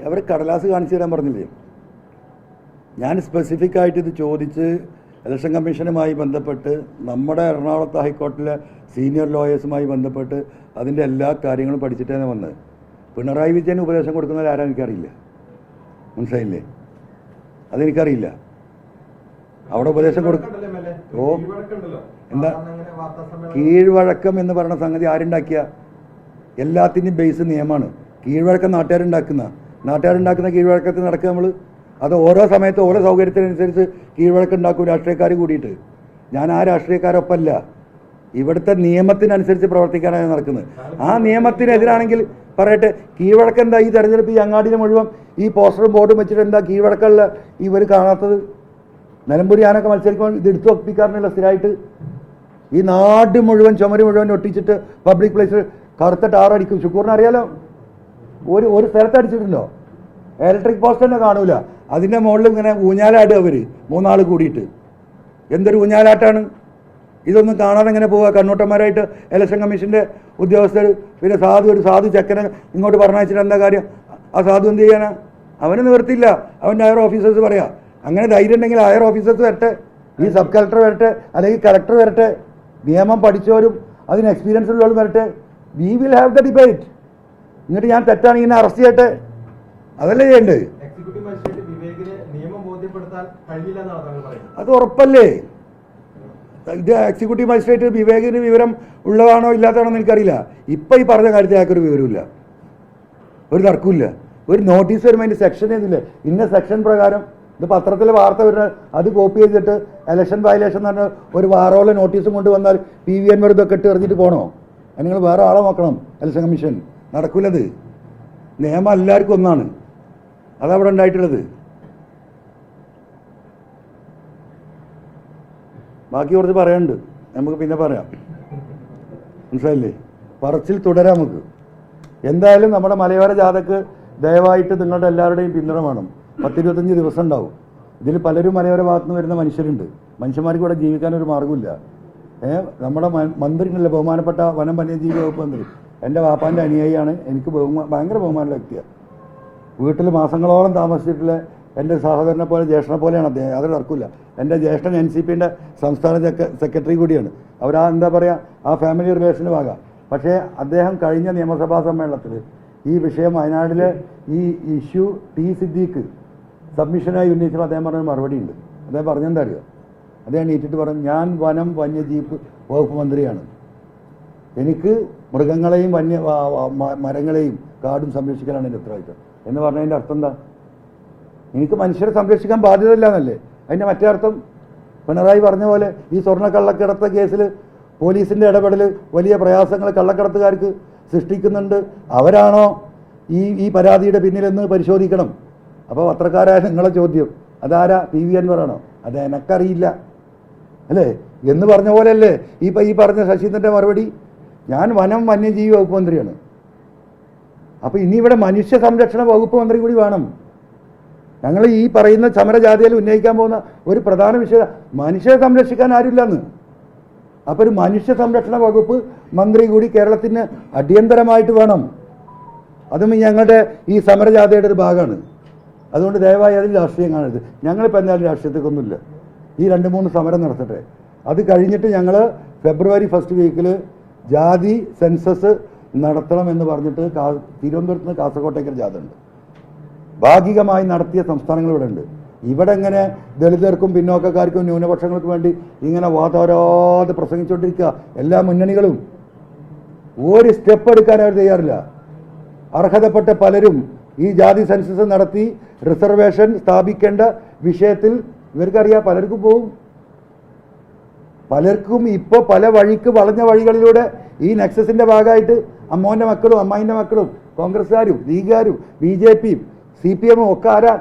അവർ കടലാസ് കാണിച്ചു തരാൻ പറഞ്ഞില്ലേ? ഞാൻ സ്പെസിഫിക് ആയിട്ട് ഇത് ചോദിച്ച് ഇലക്ഷൻ കമ്മീഷനുമായി ബന്ധപ്പെട്ട് നമ്മുടെ എറണാകുളത്ത് ഹൈക്കോടതിയിലെ സീനിയർ ലോയേഴ്സുമായി ബന്ധപ്പെട്ട് അതിൻ്റെ എല്ലാ കാര്യങ്ങളും പഠിച്ചിട്ടാണ് വന്നത്. പിണറായി വിജയന് ഉപദേശം കൊടുക്കുന്നവർ ആരാ എനിക്കറിയില്ല. മനസ്സിലായില്ലേ? അതെനിക്കറിയില്ല. അവിടെ ഉപദേശം എന്താ കീഴ്വഴക്കം എന്ന് പറയുന്ന സംഗതി ആരുണ്ടാക്കിയ? എല്ലാത്തിൻ്റെയും ബേസ് നിയമമാണ്. കീഴ്വഴക്കം നാട്ടുകാരുണ്ടാക്കുന്ന കീഴ്വഴക്കത്തിൽ നടക്കുക നമ്മൾ. അത് ഓരോ സമയത്ത് ഓരോ സൗകര്യത്തിനനുസരിച്ച് കീഴ്വഴക്കം ഉണ്ടാക്കും രാഷ്ട്രീയക്കാർ കൂടിയിട്ട്. ഞാൻ ആ രാഷ്ട്രീയക്കാരൊപ്പമല്ല. ഇവിടുത്തെ നിയമത്തിനനുസരിച്ച് പ്രവർത്തിക്കാനാണ് നടക്കുന്നത്. ആ നിയമത്തിനെതിരാണെങ്കിൽ പറയട്ടെ. കീഴ്വഴക്കം എന്താ? ഈ തെരഞ്ഞെടുപ്പ് ഈ അങ്ങാടിയിൽ മുഴുവൻ ഈ പോസ്റ്ററും ബോർഡും വെച്ചിട്ട് എന്താ കീഴ്വഴക്കമുള്ള ഇവർ കാണാത്തത്? നിലമ്പൂർ ഞാനൊക്കെ മത്സരിക്കുമ്പോൾ ഇത് എടുത്തു ഒപ്പിക്കാറില്ല സ്ഥിരമായിട്ട്. ഈ നാട് മുഴുവൻ ചുമര് മുഴുവൻ ഒട്ടിച്ചിട്ട് പബ്ലിക് പ്ലേസിൽ കറുത്ത ടാറടിക്കും. ശുക്കൂറിന് അറിയാലോ. ഒരു സ്ഥലത്ത് അടിച്ചിട്ടുണ്ടോ? ഇലക്ട്രിക് പോസ്റ്റ് തന്നെ കാണൂല. അതിൻ്റെ മുകളിൽ ഇങ്ങനെ ഊഞ്ഞാലാടുക അവർ 3 ആൾ കൂടിയിട്ട്. എന്തൊരു ഊഞ്ഞാലാട്ടാണ്! ഇതൊന്നും കാണാതെ എങ്ങനെ പോവുക? കണ്ണൂട്ടന്മാരായിട്ട് ഇലക്ഷൻ കമ്മീഷൻ്റെ ഉദ്യോഗസ്ഥർ. പിന്നെ ഒരു സാധു ചെക്കനെ ഇങ്ങോട്ട് പറഞ്ഞയച്ചിട്ട് എന്താ കാര്യം? ആ സാധു എന്ത് ചെയ്യാനാ? അവന് നിവർത്തിയില്ല. അവൻ്റെ ഹയർ ഓഫീസേഴ്സ് പറയാം. അങ്ങനെ ധൈര്യം ഉണ്ടെങ്കിൽ ഹയർ ഓഫീസേഴ്സ് വരട്ടെ, ഈ സബ് കളക്ടർ വരട്ടെ, അല്ലെങ്കിൽ കളക്ടർ വരട്ടെ, നിയമം പഠിച്ചവരും അതിന് എക്സ്പീരിയൻസ് ഉള്ളവരും വരട്ടെ. We will have the debate. എന്നിട്ട് ഞാൻ തെറ്റാണെങ്കിൽ എന്നെ അറസ്റ്റ് ചെയ്യട്ടെ. അതല്ലേ ചെയ്യേണ്ടത്? അത് ഉറപ്പല്ലേ? ഇത് എക്സിക്യൂട്ടീവ് മജിസ്ട്രേറ്റ് വിവേകിന് വിവരം ഉള്ളതാണോ ഇല്ലാത്തതാണോ എന്ന് എനിക്കറിയില്ല. ഇപ്പം ഈ പറഞ്ഞ കാര്യത്തിൽ അയാൾക്കൊരു വിവരമില്ല, ഒരു തർക്കമില്ല. ഒരു നോട്ടീസ് വരുമ്പോൾ അതിൻ്റെ സെക്ഷൻ ഏതില്ലേ? ഇന്ന സെക്ഷൻ പ്രകാരം ഇത് പത്രത്തിലെ വാർത്ത വരുന്നത് അത് കോപ്പി ചെയ്തിട്ട് ഇലക്ഷൻ വയലേഷൻ എന്ന് പറഞ്ഞാൽ ഒരു വാറോലെ നോട്ടീസും കൊണ്ട് വന്നാൽ PV Anwar ഇതൊക്കെ ഇട്ട് എറിഞ്ഞിട്ട് പോകണോ? നിങ്ങൾ വേറെ ആളെ നോക്കണം. ഇലക്ഷൻ കമ്മീഷൻ നടക്കില്ലത്. നിയമം എല്ലാവർക്കും ഒന്നാണ്. അതവിടെ ഉണ്ടായിട്ടുള്ളത്. ബാക്കി കുറച്ച് പറയാനുണ്ട്, നമുക്ക് പിന്നെ പറയാം. മനസ്സിലായില്ലേ? പറച്ചിൽ തുടരാം നമുക്ക്. എന്തായാലും നമ്മുടെ മലയോര ജാഥക്ക് ദയവായിട്ട് നിങ്ങളുടെ എല്ലാവരുടെയും പിന്തുണ വേണം. 10-25 ദിവസം ഉണ്ടാവും. ഇതിൽ പലരും മലയോര ഭാഗത്ത് നിന്ന് വരുന്ന മനുഷ്യരുണ്ട്. മനുഷ്യന്മാർക്ക് ഇവിടെ ജീവിക്കാനൊരു മാർഗ്ഗമില്ല. നമ്മുടെ മന്ത്രി ഉണ്ടല്ലോ, ബഹുമാനപ്പെട്ട വനം വന്യജീവി വകുപ്പ് മന്ത്രി, എൻ്റെ വാപ്പാൻ്റെ അനുയായിയാണ്. എനിക്ക് ഭയങ്കര ബഹുമാനമുള്ള വ്യക്തിയാണ്. വീട്ടിൽ മാസങ്ങളോളം താമസിച്ചിട്ടുള്ള എൻ്റെ സഹോദരനെ പോലെ ജ്യേഷ്ഠനെ പോലെയാണ് അദ്ദേഹം. അത് നടക്കില്ല. എൻ്റെ ജ്യേഷ്ഠൻ NCPൻ്റെ സംസ്ഥാന സെക്രട്ടറി കൂടിയാണ്. എന്താ പറയുക, ആ ഫാമിലി റിലേഷന് ഭാഗം. പക്ഷേ അദ്ദേഹം കഴിഞ്ഞ നിയമസഭാ സമ്മേളനത്തിൽ ഈ വിഷയം വയനാട്ടിലെ ഈ ഇഷ്യൂ സിദ്ദീഖ് സബ്മിഷനായി ഉന്നയിച്ചപ്പോൾ അദ്ദേഹം പറഞ്ഞൊരു മറുപടി ഉണ്ട്. അദ്ദേഹം പറഞ്ഞെന്താ അറിയുക? അദ്ദേഹം നീട്ടിട്ട് പറഞ്ഞു, ഞാൻ വനം വന്യജീവ് വകുപ്പ് മന്ത്രിയാണ്. എനിക്ക് മൃഗങ്ങളെയും മരങ്ങളെയും കാടും സംരക്ഷിക്കാനാണ് എൻ്റെ ഉത്തരവാദിത്തം എന്ന് പറഞ്ഞതിൻ്റെ അർത്ഥം എന്താ? എനിക്ക് മനുഷ്യരെ സംരക്ഷിക്കാൻ ബാധ്യതയില്ല എന്നല്ലേ അതിൻ്റെ മറ്റേ അർത്ഥം? പിണറായി പറഞ്ഞ പോലെ ഈ സ്വർണ്ണ കള്ളക്കടത്ത് കേസിൽ പോലീസിൻ്റെ ഇടപെടൽ വലിയ പ്രയാസങ്ങൾ കള്ളക്കടത്തുകാർക്ക് സൃഷ്ടിക്കുന്നുണ്ട്. അവരാണോ ഈ പരാതിയുടെ പിന്നിലെന്ന് പരിശോധിക്കണം. അപ്പോൾ പത്രക്കാരായ നിങ്ങളെ ചോദ്യം, അതാരാ? PV Anwar ആണോ? അത് എനക്കറിയില്ല അല്ലേ എന്ന് പറഞ്ഞ പോലെയല്ലേ ഈ പറഞ്ഞ ശശീന്ദ്രൻ്റെ മറുപടി? ഞാൻ വനം വന്യജീവി വകുപ്പ് മന്ത്രിയാണ്. അപ്പോൾ ഇനി ഇവിടെ മനുഷ്യ സംരക്ഷണ വകുപ്പ് മന്ത്രി കൂടി വേണം. ഞങ്ങൾ ഈ പറയുന്ന സമരജാഥയിൽ ഉന്നയിക്കാൻ പോകുന്ന ഒരു പ്രധാന വിഷയം മനുഷ്യരെ സംരക്ഷിക്കാൻ ആരുമില്ലെന്ന്. അപ്പോൾ ഒരു മനുഷ്യ സംരക്ഷണ വകുപ്പ് മന്ത്രി കൂടി കേരളത്തിന് അടിയന്തരമായിട്ട് വേണം. അതും ഞങ്ങളുടെ ഈ സമരജാഥയുടെ ഒരു ഭാഗമാണ്. അതുകൊണ്ട് ദയവായി അതിൽ രാഷ്ട്രീയം കാണരുത്. ഞങ്ങളിപ്പോൾ എന്തായാലും രാഷ്ട്രീയത്തേക്കൊന്നുമില്ല. ഈ 2-3 സമരം നടത്തട്ടെ. അത് കഴിഞ്ഞിട്ട് ഞങ്ങൾ ഫെബ്രുവരി 1st വീക്കിൽ ജാതി സെൻസസ് നടത്തണമെന്ന് പറഞ്ഞിട്ട് തിരുവനന്തപുരത്ത് നിന്ന് കാസർഗോട്ടേക്ക് ജാഥ ഉണ്ട്. ഭാഗികമായി നടത്തിയ സംസ്ഥാനങ്ങൾ ഇവിടെ ഉണ്ട്. ഇവിടെ ഇങ്ങനെ ദളിതർക്കും പിന്നോക്കക്കാർക്കും ന്യൂനപക്ഷങ്ങൾക്കും വേണ്ടി ഇങ്ങനെ വാതോരാതെ പ്രസംഗിച്ചുകൊണ്ടിരിക്കുക എല്ലാ മുന്നണികളും. ഒരു സ്റ്റെപ്പ് എടുക്കാൻ അവർ തയ്യാറില്ല. അർഹതപ്പെട്ട പലരും ഈ ജാതി സെൻസസ് നടത്തി റിസർവേഷൻ സ്ഥാപിക്കേണ്ട വിഷയത്തിൽ ഇവർക്കറിയാം, പലർക്കും പോവും. പലർക്കും ഇപ്പോൾ പല വഴിക്ക് വളഞ്ഞ വഴികളിലൂടെ ഈ നെക്സസിന്റെ ഭാഗമായിട്ട് അമ്മോന്റെ മക്കളും അമ്മായിൻ്റെ മക്കളും കോൺഗ്രസ്സുകാരും ലീഗുകാരും BJPയും CPMും ഒക്കെ ആരാ?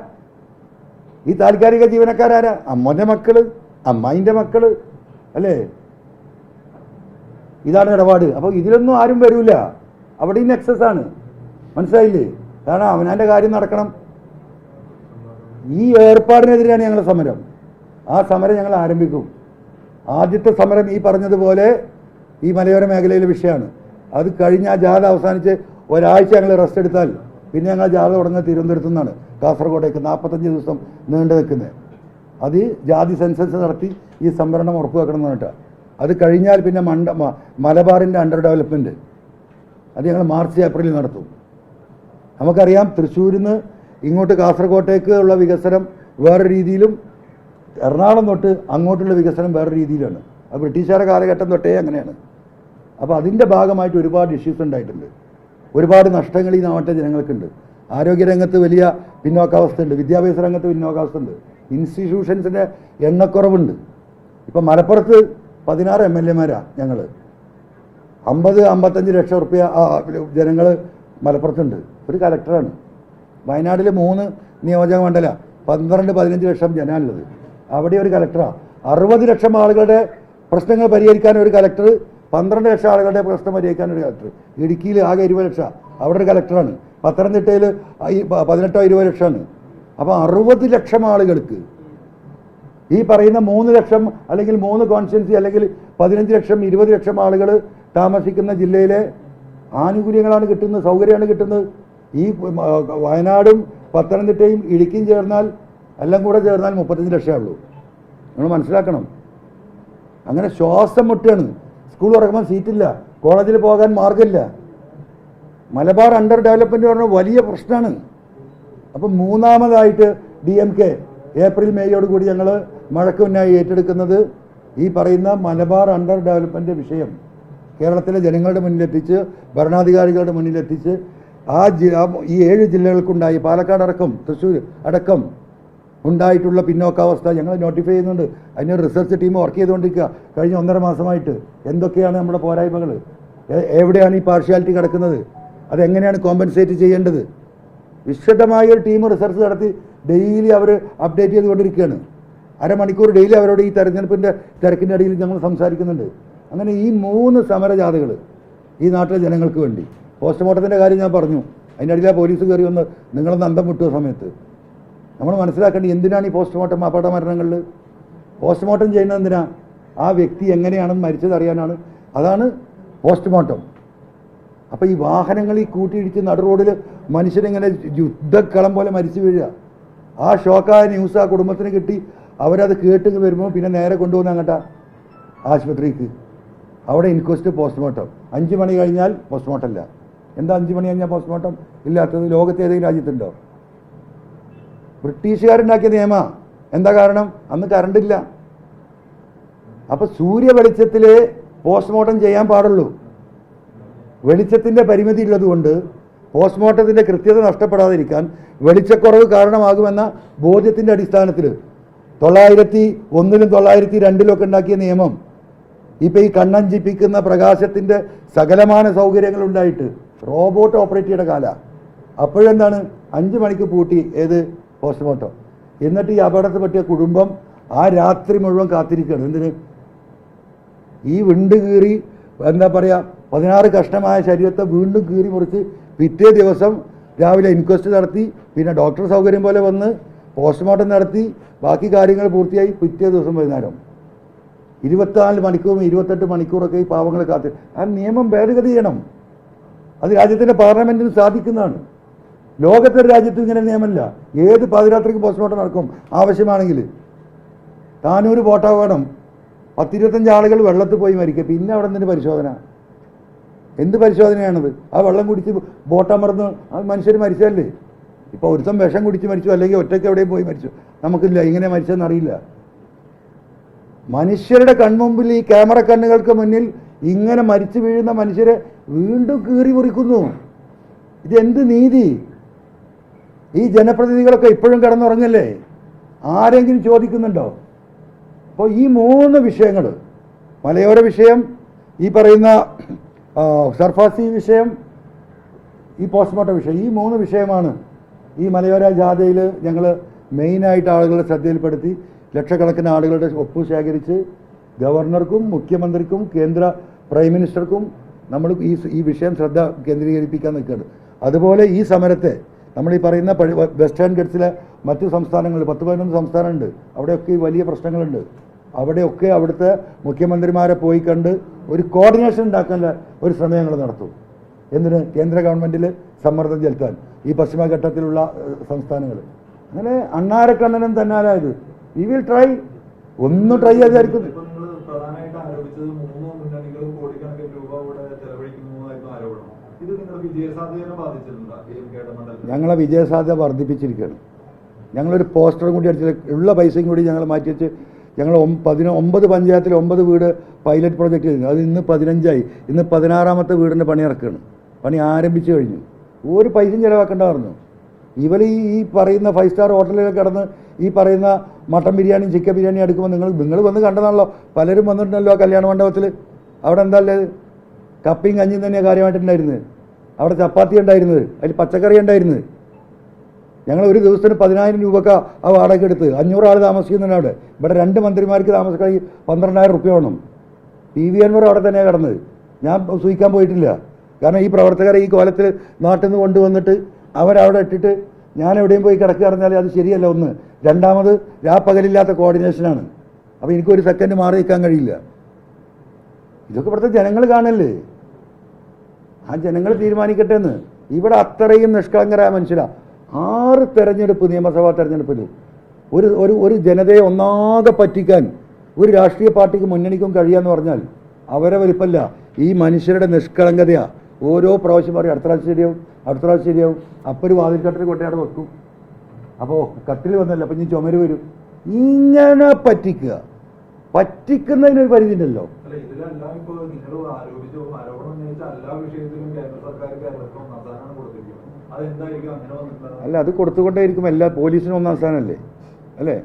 ഈ താൽക്കാലിക ജീവനക്കാരാരാ? അമ്മോന്റെ മക്കള്, അമ്മായിൻ്റെ മക്കള് അല്ലേ? ഇതാണ് ഇടപാട്. അപ്പോൾ ഇതിലൊന്നും ആരും വരൂല. അവിടെ ഈ നെക്സസ് ആണ്, മനസ്സിലായില്ലേ? കാരണം അവനാൻ്റെ കാര്യം നടക്കണം. ഈ ഏർപ്പാടിനെതിരെയാണ് ഞങ്ങളുടെ സമരം. ആ സമരം ഞങ്ങൾ ആരംഭിക്കും. ആദ്യത്തെ സമരം ഈ പറഞ്ഞതുപോലെ ഈ മലയോര മേഖലയിലെ വിഷയമാണ്. അത് കഴിഞ്ഞ് ആ ജാഥ അവസാനിച്ച് ഒരാഴ്ച ഞങ്ങൾ റെസ്റ്റ് എടുത്താൽ പിന്നെ ഞങ്ങൾ ജാഥ തുടങ്ങുന്നത് തിരുവനന്തപുരത്തു നിന്നാണ് കാസർഗോഡേക്ക് 45 ദിവസം നീണ്ടു നിൽക്കുന്നത്. അത് ജാതി സെൻസസ് നടത്തി ഈ സംവരണം ഉറപ്പുവെക്കണം എന്ന് പറഞ്ഞിട്ടാണ്. അത് കഴിഞ്ഞാൽ പിന്നെ മലബാറിൻ്റെ അണ്ടർ ഡെവലപ്മെൻറ്റ് അത് ഞങ്ങൾ മാർച്ച് ഏപ്രിലിൽ നടത്തും. നമുക്കറിയാം, തൃശ്ശൂരിൽ നിന്ന് ഇങ്ങോട്ട് കാസർഗോട്ടേക്ക് ഉള്ള വികസനം വേറെ രീതിയിലും എറണാകുളം തൊട്ട് അങ്ങോട്ടുള്ള വികസനം വേറെ രീതിയിലാണ്. അത് ബ്രിട്ടീഷുകാരുടെ കാലഘട്ടം തൊട്ടേ അങ്ങനെയാണ്. അപ്പോൾ അതിൻ്റെ ഭാഗമായിട്ട് ഒരുപാട് ഇഷ്യൂസ് ഉണ്ടായിട്ടുണ്ട്. ഒരുപാട് നഷ്ടങ്ങൾ ഈ നാട്ടിലെ ജനങ്ങൾക്കുണ്ട്. ആരോഗ്യരംഗത്ത് വലിയ പിന്നോക്കാവസ്ഥയുണ്ട്, വിദ്യാഭ്യാസ രംഗത്ത് പിന്നോക്കാവസ്ഥ ഉണ്ട്, ഇൻസ്റ്റിറ്റ്യൂഷൻസിൻ്റെ എണ്ണക്കുറവുണ്ട്. ഇപ്പം മലപ്പുറത്ത് 16 MLA-മാരാണ് ഞങ്ങൾ. 50-55 ലക്ഷം റുപ്യ ജനങ്ങൾ മലപ്പുറത്തുണ്ട്. ഒരു കലക്ടറാണ്. വയനാട്ടിൽ 3 നിയോജക മണ്ഡല 12-15 ലക്ഷം ജനമുള്ളത്. അവിടെ ഒരു കലക്ടറാണ്. 60 ലക്ഷം ആളുകളുടെ പ്രശ്നങ്ങൾ പരിഹരിക്കാൻ ഒരു കലക്ടർ, 12 ലക്ഷം ആളുകളുടെ പ്രശ്നം പരിഹരിക്കാൻ ഒരു കലക്ടർ. ഇടുക്കിയിൽ ആകെ 20 ലക്ഷം, അവിടെ ഒരു കലക്ടറാണ്. പത്തനംതിട്ടയിൽ 18-20 ലക്ഷമാണ്. അപ്പോൾ 60 ലക്ഷം ആളുകൾക്ക് ഈ പറയുന്ന 3 ലക്ഷം അല്ലെങ്കിൽ 3 കോൺസ്റ്റിറ്റ്യുവൻസി അല്ലെങ്കിൽ 15 ലക്ഷം 20 ലക്ഷം ആളുകൾ താമസിക്കുന്ന ജില്ലയിലെ ആനുകൂല്യങ്ങളാണ് കിട്ടുന്നത്, സൗകര്യമാണ് കിട്ടുന്നത്. ഈ വയനാടും പത്തനംതിട്ടയും ഇടുക്കിയും ചേർന്നാൽ എല്ലാം കൂടെ ചേർന്നാൽ 35 ലക്ഷമേ ഉള്ളൂ. നിങ്ങൾ മനസ്സിലാക്കണം. അങ്ങനെ ശ്വാസം മുട്ടുകയാണ്. സ്കൂൾ തുറക്കുമ്പോൾ സീറ്റില്ല, കോളേജിൽ പോകാൻ മാർഗമില്ല. മലബാർ അണ്ടർ ഡെവലപ്മെൻറ്റ് പറഞ്ഞാൽ വലിയ പ്രശ്നമാണ്. അപ്പം മൂന്നാമതായിട്ട് DMK ഏപ്രിൽ മെയ്യോട് കൂടി ഞങ്ങൾ മഴയ്ക്ക് മുന്നായി ഏറ്റെടുക്കുന്നത് ഈ പറയുന്ന മലബാർ അണ്ടർ ഡെവലപ്മെൻറ്റ് വിഷയം കേരളത്തിലെ ജനങ്ങളുടെ മുന്നിലെത്തിച്ച്, ഭരണാധികാരികളുടെ മുന്നിലെത്തിച്ച് ഈ 7 ജില്ലകൾക്കുണ്ടായി, പാലക്കാട് അടക്കം തൃശ്ശൂർ അടക്കം ഉണ്ടായിട്ടുള്ള പിന്നോക്കാവസ്ഥ ഞങ്ങൾ നോട്ടിഫൈ ചെയ്യുന്നുണ്ട്. അതിനൊരു റിസർച്ച് ടീം വർക്ക് ചെയ്തുകൊണ്ടിരിക്കുക കഴിഞ്ഞ 1.5 മാസമായിട്ട്. എന്തൊക്കെയാണ് നമ്മുടെ പോരായ്മകൾ, എവിടെയാണ് ഈ പാർഷ്യാലിറ്റി കിടക്കുന്നത്, അതെങ്ങനെയാണ് കോമ്പൻസേറ്റ് ചെയ്യേണ്ടത്, വിശദമായൊരു ടീം റിസർച്ച് നടത്തി ഡെയിലി അവർ അപ്ഡേറ്റ് ചെയ്തുകൊണ്ടിരിക്കുകയാണ്. അരമണിക്കൂർ ഡെയിലി അവരോട് ഈ തെരഞ്ഞെടുപ്പിൻ്റെ തിരക്കിൻ്റെ ഇടയിൽ ഞങ്ങൾ സംസാരിക്കുന്നുണ്ട്. അങ്ങനെ ഈ 3 സമരജാഥകൾ ഈ നാട്ടിലെ ജനങ്ങൾക്ക് വേണ്ടി. പോസ്റ്റ്മോർട്ടത്തിൻ്റെ കാര്യം ഞാൻ പറഞ്ഞു, അതിൻ്റെ ഇടയിലാണ് പോലീസ് കയറി വന്ന് നിങ്ങളൊന്ന് അന്തം വിട്ടുക സമയത്ത്. നമ്മൾ മനസ്സിലാക്കേണ്ടത് എന്തിനാണ് ഈ പോസ്റ്റ്മോർട്ടം അപകട മരണങ്ങളിൽ പോസ്റ്റ്മോർട്ടം ചെയ്യുന്നത്? എന്തിനാ? ആ വ്യക്തി എങ്ങനെയാണെന്ന് മരിച്ചത് അറിയാനാണ്. അതാണ് പോസ്റ്റ്മോർട്ടം. അപ്പോൾ ഈ വാഹനങ്ങൾ ഈ കൂട്ടിയിടിച്ച് നടു റോഡിൽ മനുഷ്യനിങ്ങനെ യുദ്ധക്കളം പോലെ മരിച്ചു വീഴുക. ആ ഷോക്കായ ന്യൂസ് ആ കുടുംബത്തിന് കിട്ടി. അവരത് കേട്ട് വരുമ്പോൾ പിന്നെ നേരെ കൊണ്ടുപോകുന്ന അങ്ങോട്ടാ ആശുപത്രിക്ക്. അവിടെ ഇൻക്വസ്റ്റ്, പോസ്റ്റ്മോർട്ടം. 5 മണി കഴിഞ്ഞാൽ പോസ്റ്റ്മോർട്ടം ഇല്ല. എന്താ 5 മണി കഴിഞ്ഞാൽ പോസ്റ്റ്മോർട്ടം ഇല്ലാത്തത്? ലോകത്തെ ഏതെങ്കിലും രാജ്യത്തുണ്ടോ? ബ്രിട്ടീഷുകാരുണ്ടാക്കിയ നിയമമാണ്. എന്താ കാരണം? അന്ന് കറണ്ടില്ല. അപ്പോൾ സൂര്യ വെളിച്ചത്തിലേ പോസ്റ്റ്മോർട്ടം ചെയ്യാൻ പാടുള്ളൂ. വെളിച്ചത്തിൻ്റെ പരിമിതി ഉള്ളതുകൊണ്ട് പോസ്റ്റ്മോർട്ടത്തിൻ്റെ കൃത്യത നഷ്ടപ്പെടാതിരിക്കാൻ വെളിച്ചക്കുറവ് കാരണമാകുമെന്ന ബോധ്യത്തിൻ്റെ അടിസ്ഥാനത്തിൽ 901-ലും 902-ലും ഒക്കെ ഉണ്ടാക്കിയ നിയമം ഇപ്പോൾ ഈ കണ്ണഞ്ചിപ്പിക്കുന്ന പ്രകാശത്തിൻ്റെ സകലമാന സൗകര്യങ്ങളുണ്ടായിട്ട് റോബോട്ട് ഓപ്പറേറ്റ് ചെയ്യേണ്ട കാലമാണ്. അപ്പോഴെന്താണ് 5 മണിക്ക് പൂട്ടി ഏത് പോസ്റ്റ്മോർട്ടം. എന്നിട്ട് ഈ അപകടത്തിൽ പറ്റിയ കുടുംബം ആ രാത്രി മുഴുവൻ കാത്തിരിക്കുകയാണ്. എന്തിന്? ഈ വിണ്ട് കീറി എന്താ പറയുക 16 കഷ്ണമായ ശരീരത്തെ വീണ്ടും കീറി മുറിച്ച് പിറ്റേ ദിവസം രാവിലെ ഇൻക്വസ്റ്റ് നടത്തി, പിന്നെ ഡോക്ടർ സൗകര്യം പോലെ വന്ന് പോസ്റ്റ്മോർട്ടം നടത്തി ബാക്കി കാര്യങ്ങൾ പൂർത്തിയായി പിറ്റേ ദിവസം വൈകുന്നേരം 24 മണിക്കൂറും 28 മണിക്കൂറൊക്കെ ഈ പാവങ്ങളെ കാത്ത്. ആ നിയമം ഭേദഗതി ചെയ്യണം. അത് രാജ്യത്തിൻ്റെ പാർലമെൻറ്റിന് സാധിക്കുന്നതാണ്. ലോകത്തൊരു രാജ്യത്തും ഇങ്ങനെ നിയമമില്ല. ഏത് പാതിരാത്രിക്ക് പോസ്റ്റ്മോർട്ടം നടക്കും ആവശ്യമാണെങ്കിൽ. താനൂർ പോട്ടാവണം 10-25 ആളുകൾ വെള്ളത്തിൽ പോയി മരിക്കുക. പിന്നെ അവിടെ നിന്നിട്ട് പരിശോധന. എന്ത് പരിശോധനയാണത്? ആ വെള്ളം കുടിച്ച് ബോട്ടമർന്ന് ആ മനുഷ്യർ മരിച്ചല്ലേ? ഇപ്പോൾ ഒരുത്തം വിഷം കുടിച്ച് മരിച്ചു, അല്ലെങ്കിൽ ഒറ്റയ്ക്ക് എവിടെയും പോയി മരിച്ചു, നമുക്കില്ല ഇങ്ങനെ മരിച്ചെന്നറിയില്ല. മനുഷ്യരുടെ കൺമുമ്പിൽ ഈ ക്യാമറ കണ്ണുകൾക്ക് മുന്നിൽ ഇങ്ങനെ മരിച്ചു വീഴുന്ന മനുഷ്യരെ വീണ്ടും കീറി മുറിക്കുന്നു. ഇതെന്ത് നീതി? ഈ ജനപ്രതിനിധികളൊക്കെ ഇപ്പോഴും കിടന്നുറങ്ങല്ലേ? ആരെങ്കിലും ചോദിക്കുന്നുണ്ടോ? അപ്പോൾ ഈ 3 വിഷയങ്ങൾ, മലയോര വിഷയം, ഈ പറയുന്ന സർഫാസി വിഷയം, ഈ പോസ്റ്റ്മോർട്ടം വിഷയം, ഈ 3 വിഷയമാണ് ഈ മലയോര ജാഥയിൽ ഞങ്ങൾ മെയിനായിട്ട് ആളുകളുടെ ശ്രദ്ധയിൽപ്പെടുത്തി ലക്ഷക്കണക്കിന് ആളുകളുടെ ഒപ്പ് ശേഖരിച്ച് ഗവർണർക്കും മുഖ്യമന്ത്രിക്കും കേന്ദ്ര പ്രൈം മിനിസ്റ്റർക്കും നമ്മൾ ഈ വിഷയം ശ്രദ്ധ കേന്ദ്രീകരിപ്പിക്കാൻ നിൽക്കുകയാണ്. അതുപോലെ ഈ സമരത്തെ നമ്മൾ ഈ പറയുന്ന വെസ്റ്റേൺ ഗഡ്സിലെ മറ്റു സംസ്ഥാനങ്ങൾ 10-11 സംസ്ഥാനമുണ്ട്, അവിടെയൊക്കെ ഈ വലിയ പ്രശ്നങ്ങളുണ്ട്. അവിടെയൊക്കെ അവിടുത്തെ മുഖ്യമന്ത്രിമാരെ പോയി കണ്ട് ഒരു കോർഡിനേഷൻ ഉണ്ടാക്കാനുള്ള ഒരു ശ്രമം ഞങ്ങൾ നടത്തും. എന്തിന്? കേന്ദ്ര ഗവൺമെൻറ്റിൽ സമ്മർദ്ദം ചെലുത്താൻ ഈ പശ്ചിമഘട്ടത്തിലുള്ള സംസ്ഥാനങ്ങൾ. അങ്ങനെ അണ്ണാരക്കണ്ണനും തന്നാലായത്. വി വിൽ ട്രൈ, ഒന്ന് ട്രൈ ചെയ്തായിരിക്കും. ഞങ്ങളെ വിജയസാധ്യത വർദ്ധിപ്പിച്ചിരിക്കുകയാണ്. ഞങ്ങളൊരു പോസ്റ്ററും കൂടി അടിച്ച് ഉള്ള പൈസയും കൂടി ഞങ്ങൾ മാറ്റി വെച്ച് ഞങ്ങൾ 9 പഞ്ചായത്തിൽ 9 വീട് പൈലറ്റ് പ്രോജക്റ്റ് ചെയ്തിരുന്നു. അത് ഇന്ന് 15ആയി. ഇന്ന് 16ാമത്തെ വീടിൻ്റെ പണി ഇറക്കുകയാണ്. പണി ആരംഭിച്ചു കഴിഞ്ഞു. ഒരു പൈസയും ചിലവാക്കേണ്ട പറഞ്ഞു. ഇവർ ഈ പറയുന്ന 5 സ്റ്റാർ ഹോട്ടലിൽ കിടന്ന് ഈ പറയുന്ന മട്ടൻ ബിരിയാണിയും ചിക്കൻ ബിരിയാണിയും എടുക്കുമ്പോൾ നിങ്ങൾ വന്ന് കണ്ടതാണല്ലോ. പലരും വന്നിട്ടുണ്ടല്ലോ ആ കല്യാണ മണ്ഡപത്തിൽ. അവിടെ എന്താ ഉള്ളത്? കപ്പയും കഞ്ഞിയും തന്നെയാണ് കാര്യമായിട്ടുണ്ടായിരുന്നത്. അവിടെ ചപ്പാത്തി ഉണ്ടായിരുന്നത്, അതിൽ പച്ചക്കറി ഉണ്ടായിരുന്നത്. ഞങ്ങൾ ഒരു ദിവസത്തിന് 10,000 രൂപക്ക് ആ വാടക എടുത്ത് 500 ആൾ താമസിക്കുന്നുണ്ട് അവിടെ. ഇവിടെ 2 മന്ത്രിമാർക്ക് താമസിക്കാൻ 12,000 റുപ്യ വേണം. PV Anwar അവിടെ തന്നെയാണ് കിടന്നത്. ഞാൻ സൂഹിക്കാൻ പോയിട്ടില്ല. കാരണം ഈ പ്രവർത്തകരെ ഈ കോലത്തിൽ നാട്ടിൽ നിന്ന് കൊണ്ടുവന്നിട്ട് അവരവിടെ ഇട്ടിട്ട് ഞാൻ എവിടെയും പോയി കിടക്കുക പറഞ്ഞാൽ അത് ശരിയല്ല. ഒന്ന്, രണ്ടാമത് പകലില്ലാത്ത കോർഡിനേഷനാണ്. അപ്പോൾ എനിക്കൊരു സെക്കൻഡ് മാറി നിൽക്കാൻ കഴിയില്ല. ഇതൊക്കെ ഇവിടുത്തെ ജനങ്ങൾ കാണല്ലേ? ആ ജനങ്ങൾ തീരുമാനിക്കട്ടെ എന്ന്. ഇവിടെ അത്രയും നിഷ്കളങ്കരായ മനുഷ്യരാ. 6 തെരഞ്ഞെടുപ്പ്, നിയമസഭാ തെരഞ്ഞെടുപ്പിൽ ഒരു ജനതയെ ഒന്നാകെ പറ്റിക്കാൻ ഒരു രാഷ്ട്രീയ പാർട്ടിക്ക് മുന്നണിക്കും കഴിയാന്ന് പറഞ്ഞാൽ അവരെ വലിപ്പല്ല, ഈ മനുഷ്യരുടെ നിഷ്കളങ്കതയാണ്. ഓരോ പ്രാവശ്യം പറയും അടുത്ത പ്രാവശ്യം ശരിയാവും. അപ്പോൾ ഒരു വാതിൽക്കട്ടിൽ കൊട്ടയാട് വെക്കും. അപ്പോൾ കട്ടിൽ വന്നല്ല, അപ്പം ഇനി ചുമര് വരും. ഇങ്ങനെ പറ്റിക്കുന്നതിനൊരു പരിധി ഉണ്ടല്ലോ. അല്ല, അത് കൊടുത്തുകൊണ്ടേയിരിക്കും. എല്ലാ പോലീസിനും 1-ാം സ്ഥാനമല്ലേ? അല്ലേ?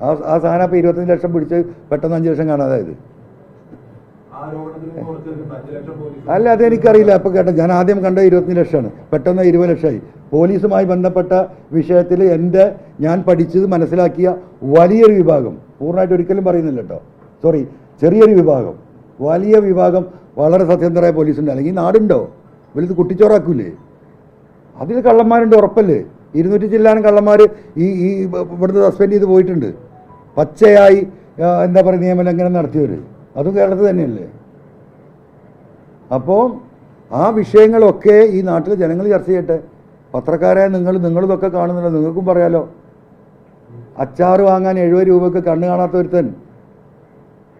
ആ സ്ഥാനം ഇപ്പോൾ 25 ലക്ഷം പിടിച്ച് പെട്ടെന്ന് 5 ലക്ഷം കാണാതായത്. അല്ല, അതെനിക്കറിയില്ല. അപ്പോൾ കേട്ടോ, ഞാൻ ആദ്യം കണ്ടത് 25 ലക്ഷമാണ്, പെട്ടെന്ന് 20 ലക്ഷമായി. പോലീസുമായി ബന്ധപ്പെട്ട വിഷയത്തിൽ ഞാൻ പഠിച്ചത് മനസ്സിലാക്കിയ വലിയൊരു വിഭാഗം, പൂർണ്ണമായിട്ട് ഒരിക്കലും പറയുന്നില്ല കേട്ടോ, സോറി, ചെറിയൊരു വിഭാഗം, വലിയ വിഭാഗം വളരെ സത്യസന്ധരായ പോലീസുണ്ട്. അല്ലെങ്കിൽ നാടുണ്ടോ? വലുത് കുട്ടിച്ചോറാക്കൂലേ? അതിൽ കള്ളന്മാരുണ്ട്, ഉറപ്പല്ലേ? 200 ചില്ലാനും കള്ളന്മാർ ഈ ഇവിടുന്ന് സസ്പെൻഡ് ചെയ്ത് പോയിട്ടുണ്ട്. പച്ചയായി എന്താ പറയുക, നിയമലംഘനം നടത്തിയവർ. അതും കേരളത്തിൽ തന്നെയല്ലേ? അപ്പോൾ ആ വിഷയങ്ങളൊക്കെ ഈ നാട്ടിലെ ജനങ്ങൾ ചർച്ച ചെയ്യട്ടെ. പത്രക്കാരായ നിങ്ങളിതൊക്കെ കാണുന്നുണ്ടോ? നിങ്ങൾക്കും പറയാലോ. അച്ചാറ് വാങ്ങാൻ 70 രൂപക്ക് കണ്ണ് കാണാത്ത ഒരുത്തൻ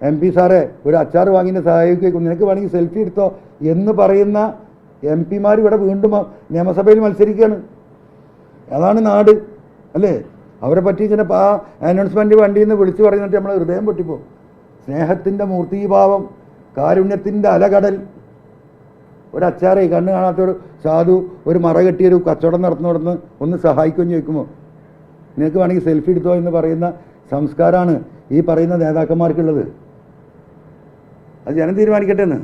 MP സാറേ ഒരു അച്ചാറ് വാങ്ങിൻ്റെ സഹായിക്കും, നിനക്ക് വേണമെങ്കിൽ സെൽഫി എടുത്തോ എന്ന് പറയുന്ന MP മാർ ഇവിടെ വീണ്ടും നിയമസഭയിൽ മത്സരിക്കുകയാണ്. അതാണ് നാട്, അല്ലേ? അവരെ പറ്റി ഇങ്ങനെ ആ അനൗൺസ്മെൻറ്റ് വണ്ടിയിൽ നിന്ന് വിളിച്ചു പറയുന്നിട്ട് നമ്മളെ ഹൃദയം പൊട്ടിപ്പോ. സ്നേഹത്തിൻ്റെ മൂർത്തീഭാവം, കാരുണ്യത്തിൻ്റെ അലകടൽ. ഒരു അച്ചാറേ കണ്ണ് കാണാത്തൊരു സാധു ഒരു മറ കെട്ടിയൊരു കച്ചവടം നടത്തുന്നവിടുന്ന് ഒന്ന് സഹായിക്കുമെന്ന് ചോദിക്കുമ്പോൾ നിനക്ക് വേണമെങ്കിൽ സെൽഫി എടുത്തോ എന്ന് പറയുന്ന സംസ്കാരമാണ് ഈ പറയുന്ന നേതാക്കന്മാർക്കുള്ളത്. അത് ജനം തീരുമാനിക്കട്ടെ എന്ന്.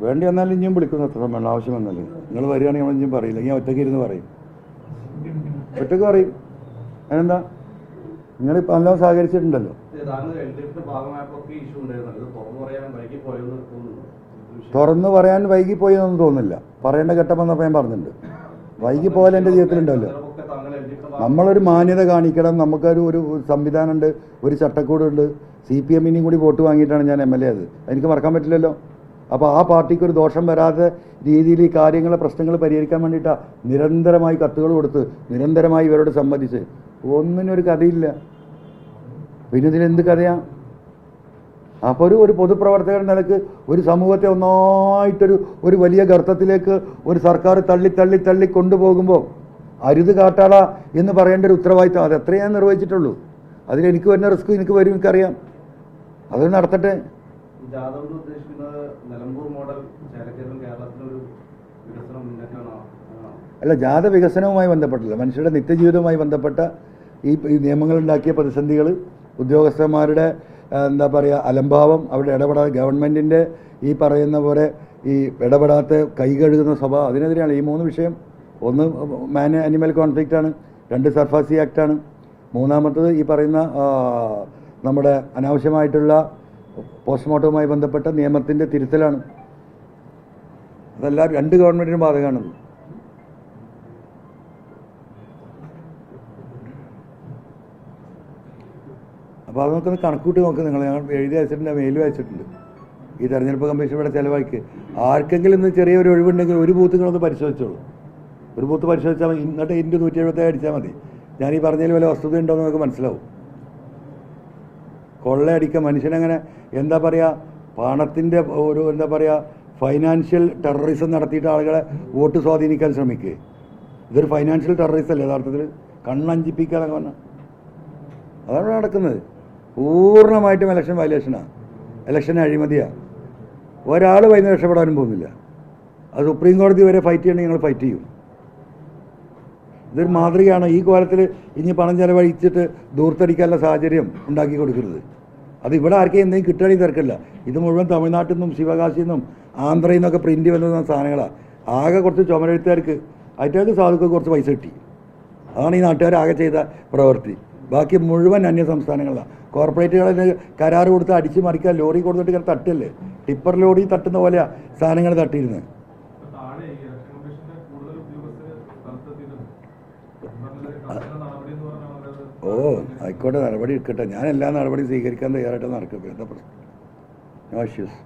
വേണ്ടി വന്നാലും ഇനിയും വിളിക്കും സമ്മേളനം, ആവശ്യം വന്നാലും. നിങ്ങൾ വരികയാണെങ്കിൽ നമ്മൾ ഇനിയും പറയില്ല, ഞാൻ ഒറ്റയ്ക്ക് ഇരുന്ന് പറയും, ഒറ്റയ്ക്ക് പറയും. അതിനെന്താ? നിങ്ങളിപ്പോൾ നല്ലോണം സഹകരിച്ചിട്ടുണ്ടല്ലോ. തുറന്നു പറയാൻ വൈകിപ്പോയി എന്നൊന്നും തോന്നുന്നില്ല. പറയേണ്ട ഘട്ടം വന്നപ്പോൾ ഞാൻ പറഞ്ഞിട്ടുണ്ട്. വൈകിപ്പോയാൽ എൻ്റെ ജീവിതത്തിലുണ്ടല്ലോ. നമ്മളൊരു മാന്യത കാണിക്കണം. നമുക്കൊരു സംവിധാനമുണ്ട്, ഒരു ചട്ടക്കൂടുണ്ട്. CPM കൂടി വോട്ട് വാങ്ങിയിട്ടാണ് ഞാൻ MLA ആയത്. എനിക്ക് മറക്കാൻ പറ്റില്ലല്ലോ. അപ്പോൾ ആ പാർട്ടിക്ക് ഒരു ദോഷം വരാത്ത രീതിയിൽ ഈ കാര്യങ്ങളെ പ്രശ്നങ്ങൾ പരിഹരിക്കാൻ വേണ്ടിയിട്ടാണ് നിരന്തരമായി കത്തുകൾ കൊടുത്ത് നിരന്തരമായി ഇവരോട് സംബന്ധിച്ച് ഒന്നിനൊരു കഥയില്ല. പിന്നെ ഇതിലെന്ത് കഥയാണ്? അപ്പോൾ ഒരു പൊതുപ്രവർത്തകൻ നിലക്ക് ഒരു സമൂഹത്തെ ഒരു വലിയ ഗർത്തത്തിലേക്ക് ഒരു സർക്കാർ തള്ളി കൊണ്ടുപോകുമ്പോൾ അരുത് കാട്ടാള എന്ന് പറയേണ്ട ഒരു ഉത്തരവാദിത്തം അത് എത്രയും ഞാൻ നിർവഹിച്ചിട്ടുള്ളൂ. അതിലെനിക്ക് വരുന്ന റിസ്ക് എനിക്ക് വരും, എനിക്കറിയാം. അത് നടത്തട്ടെ. അല്ല, ജാഥ വികസനവുമായി ബന്ധപ്പെട്ടില്ല, മനുഷ്യരുടെ നിത്യജീവിതവുമായി ബന്ധപ്പെട്ട ഈ നിയമങ്ങളുണ്ടാക്കിയ പ്രതിസന്ധികൾ, ഉദ്യോഗസ്ഥന്മാരുടെ എന്താ പറയുക അലംഭാവം, അവിടെ ഇടപെടാതെ ഗവൺമെൻറ്റിൻ്റെ ഈ പറയുന്ന പോലെ ഈ ഇടപെടാത്ത കൈ കഴുകുന്ന സ്വഭാവം, അതിനെതിരെയാണ് ഈ 3 വിഷയം. ഒന്ന് മാൻ ആനിമൽ കോൺഫ്ലിക്റ്റാണ്, 2 സർഫാസി ആക്റ്റാണ്, 3-മത്തത് ഈ പറയുന്ന നമ്മുടെ അനാവശ്യമായിട്ടുള്ള പോസ്റ്റ്മോർട്ടവുമായി ബന്ധപ്പെട്ട നിയമത്തിൻ്റെ തിരുത്തലാണ്. അതെല്ലാം 2 ഗവൺമെൻറ്റിനും ബാധകമാണ്. അപ്പോൾ അത് നമുക്കൊന്ന് കണക്കൂട്ടി നോക്ക്. നിങ്ങൾ ഞങ്ങൾ എഴുതി അയച്ചിട്ടുണ്ട്, മെയിൽ അയച്ചിട്ടുണ്ട്. ഈ തെരഞ്ഞെടുപ്പ് കമ്മീഷൻ ഇവിടെ ചിലവാക്കി ആർക്കെങ്കിലും ഇന്ന് ചെറിയൊരു ഒഴിവുണ്ടെങ്കിൽ ഒരു ബൂത്ത് നിങ്ങളൊന്ന് പരിശോധിച്ചോളൂ. ഒരു ബൂത്ത് പരിശോധിച്ചാൽ എന്നിട്ട് 177 അടിച്ചാൽ മതി. ഞാനീ പറഞ്ഞതിൽ വല്ല വസ്തുത ഉണ്ടോ എന്ന് നമുക്ക് മനസ്സിലാവും. കൊള്ളയടിക്കുക, മനുഷ്യനങ്ങനെ എന്താ പറയുക, പണത്തിൻ്റെ ഒരു എന്താ പറയുക ഫൈനാൻഷ്യൽ ടെററിസം നടത്തിയിട്ട് ആളുകളെ വോട്ട് സ്വാധീനിക്കാൻ ശ്രമിക്കുക. ഇതൊരു ഫൈനാൻഷ്യൽ ടെററിസം അല്ലേ യഥാർത്ഥത്തിൽ? കണ്ണഞ്ചിപ്പിക്കാനൊക്കെ പറഞ്ഞാൽ അതാണ് നടക്കുന്നത്. പൂർണ്ണമായിട്ടും ഇലക്ഷൻ വയലേഷനാണ്, ഇലക്ഷൻ അഴിമതിയാണ്. ഒരാൾ വൈകുന്നേരം രക്ഷപ്പെടാനും പോകുന്നില്ല. അത് സുപ്രീം കോടതി വരെ ഫൈറ്റ് ചെയ്യണമെങ്കിൽ ഞങ്ങൾ ഫൈറ്റ് ചെയ്യും. ഇതൊരു മാതൃകയാണ്. ഈ കോലത്തിൽ ഇനി പണം ചെലവഴിച്ചിട്ട് ദൂർത്തടിക്കാനുള്ള സാഹചര്യം ഉണ്ടാക്കി കൊടുക്കരുത്. അത് ഇവിടെ ആർക്കും എന്തെങ്കിലും കിട്ടുകയാണെങ്കിൽ തിരക്കില്ല. ഇത് മുഴുവൻ തമിഴ്നാട്ടിൽ നിന്നും ശിവകാശിയിൽ നിന്നും ആന്ധ്രയിൽ നിന്നൊക്കെ പ്രിൻ്റ് വരുന്ന സാധനങ്ങളാണ്. ആകെ കുറച്ച് ചുമരെഴുത്തുകാർക്ക് അയറ്റങ്ങൾക്ക് സാധുക്കൾക്ക് കുറച്ച് പൈസ കിട്ടി. അതാണ് ഈ നാട്ടുകാരാകെ ചെയ്ത പ്രവൃത്തി. ബാക്കി മുഴുവൻ അന്യ സംസ്ഥാനങ്ങളാണ്. കോർപ്പറേറ്റുകളിൽ കരാർ കൊടുത്ത് അടിച്ചു മറിക്കുക, ലോറി കൊടുത്തിട്ട് ഇങ്ങനെ തട്ടല്ലേ, ടിപ്പർ ലോറി തട്ടുന്ന പോലെയാണ് സാധനങ്ങൾ തട്ടിയിരുന്നത്. ഓ ആയിക്കോട്ടെ, നടപടി എടുക്കട്ടെ. ഞാൻ എല്ലാ നടപടിയും സ്വീകരിക്കാൻ തയ്യാറായിട്ട് നടക്കും. എന്താ പ്രശ്നം? No issues.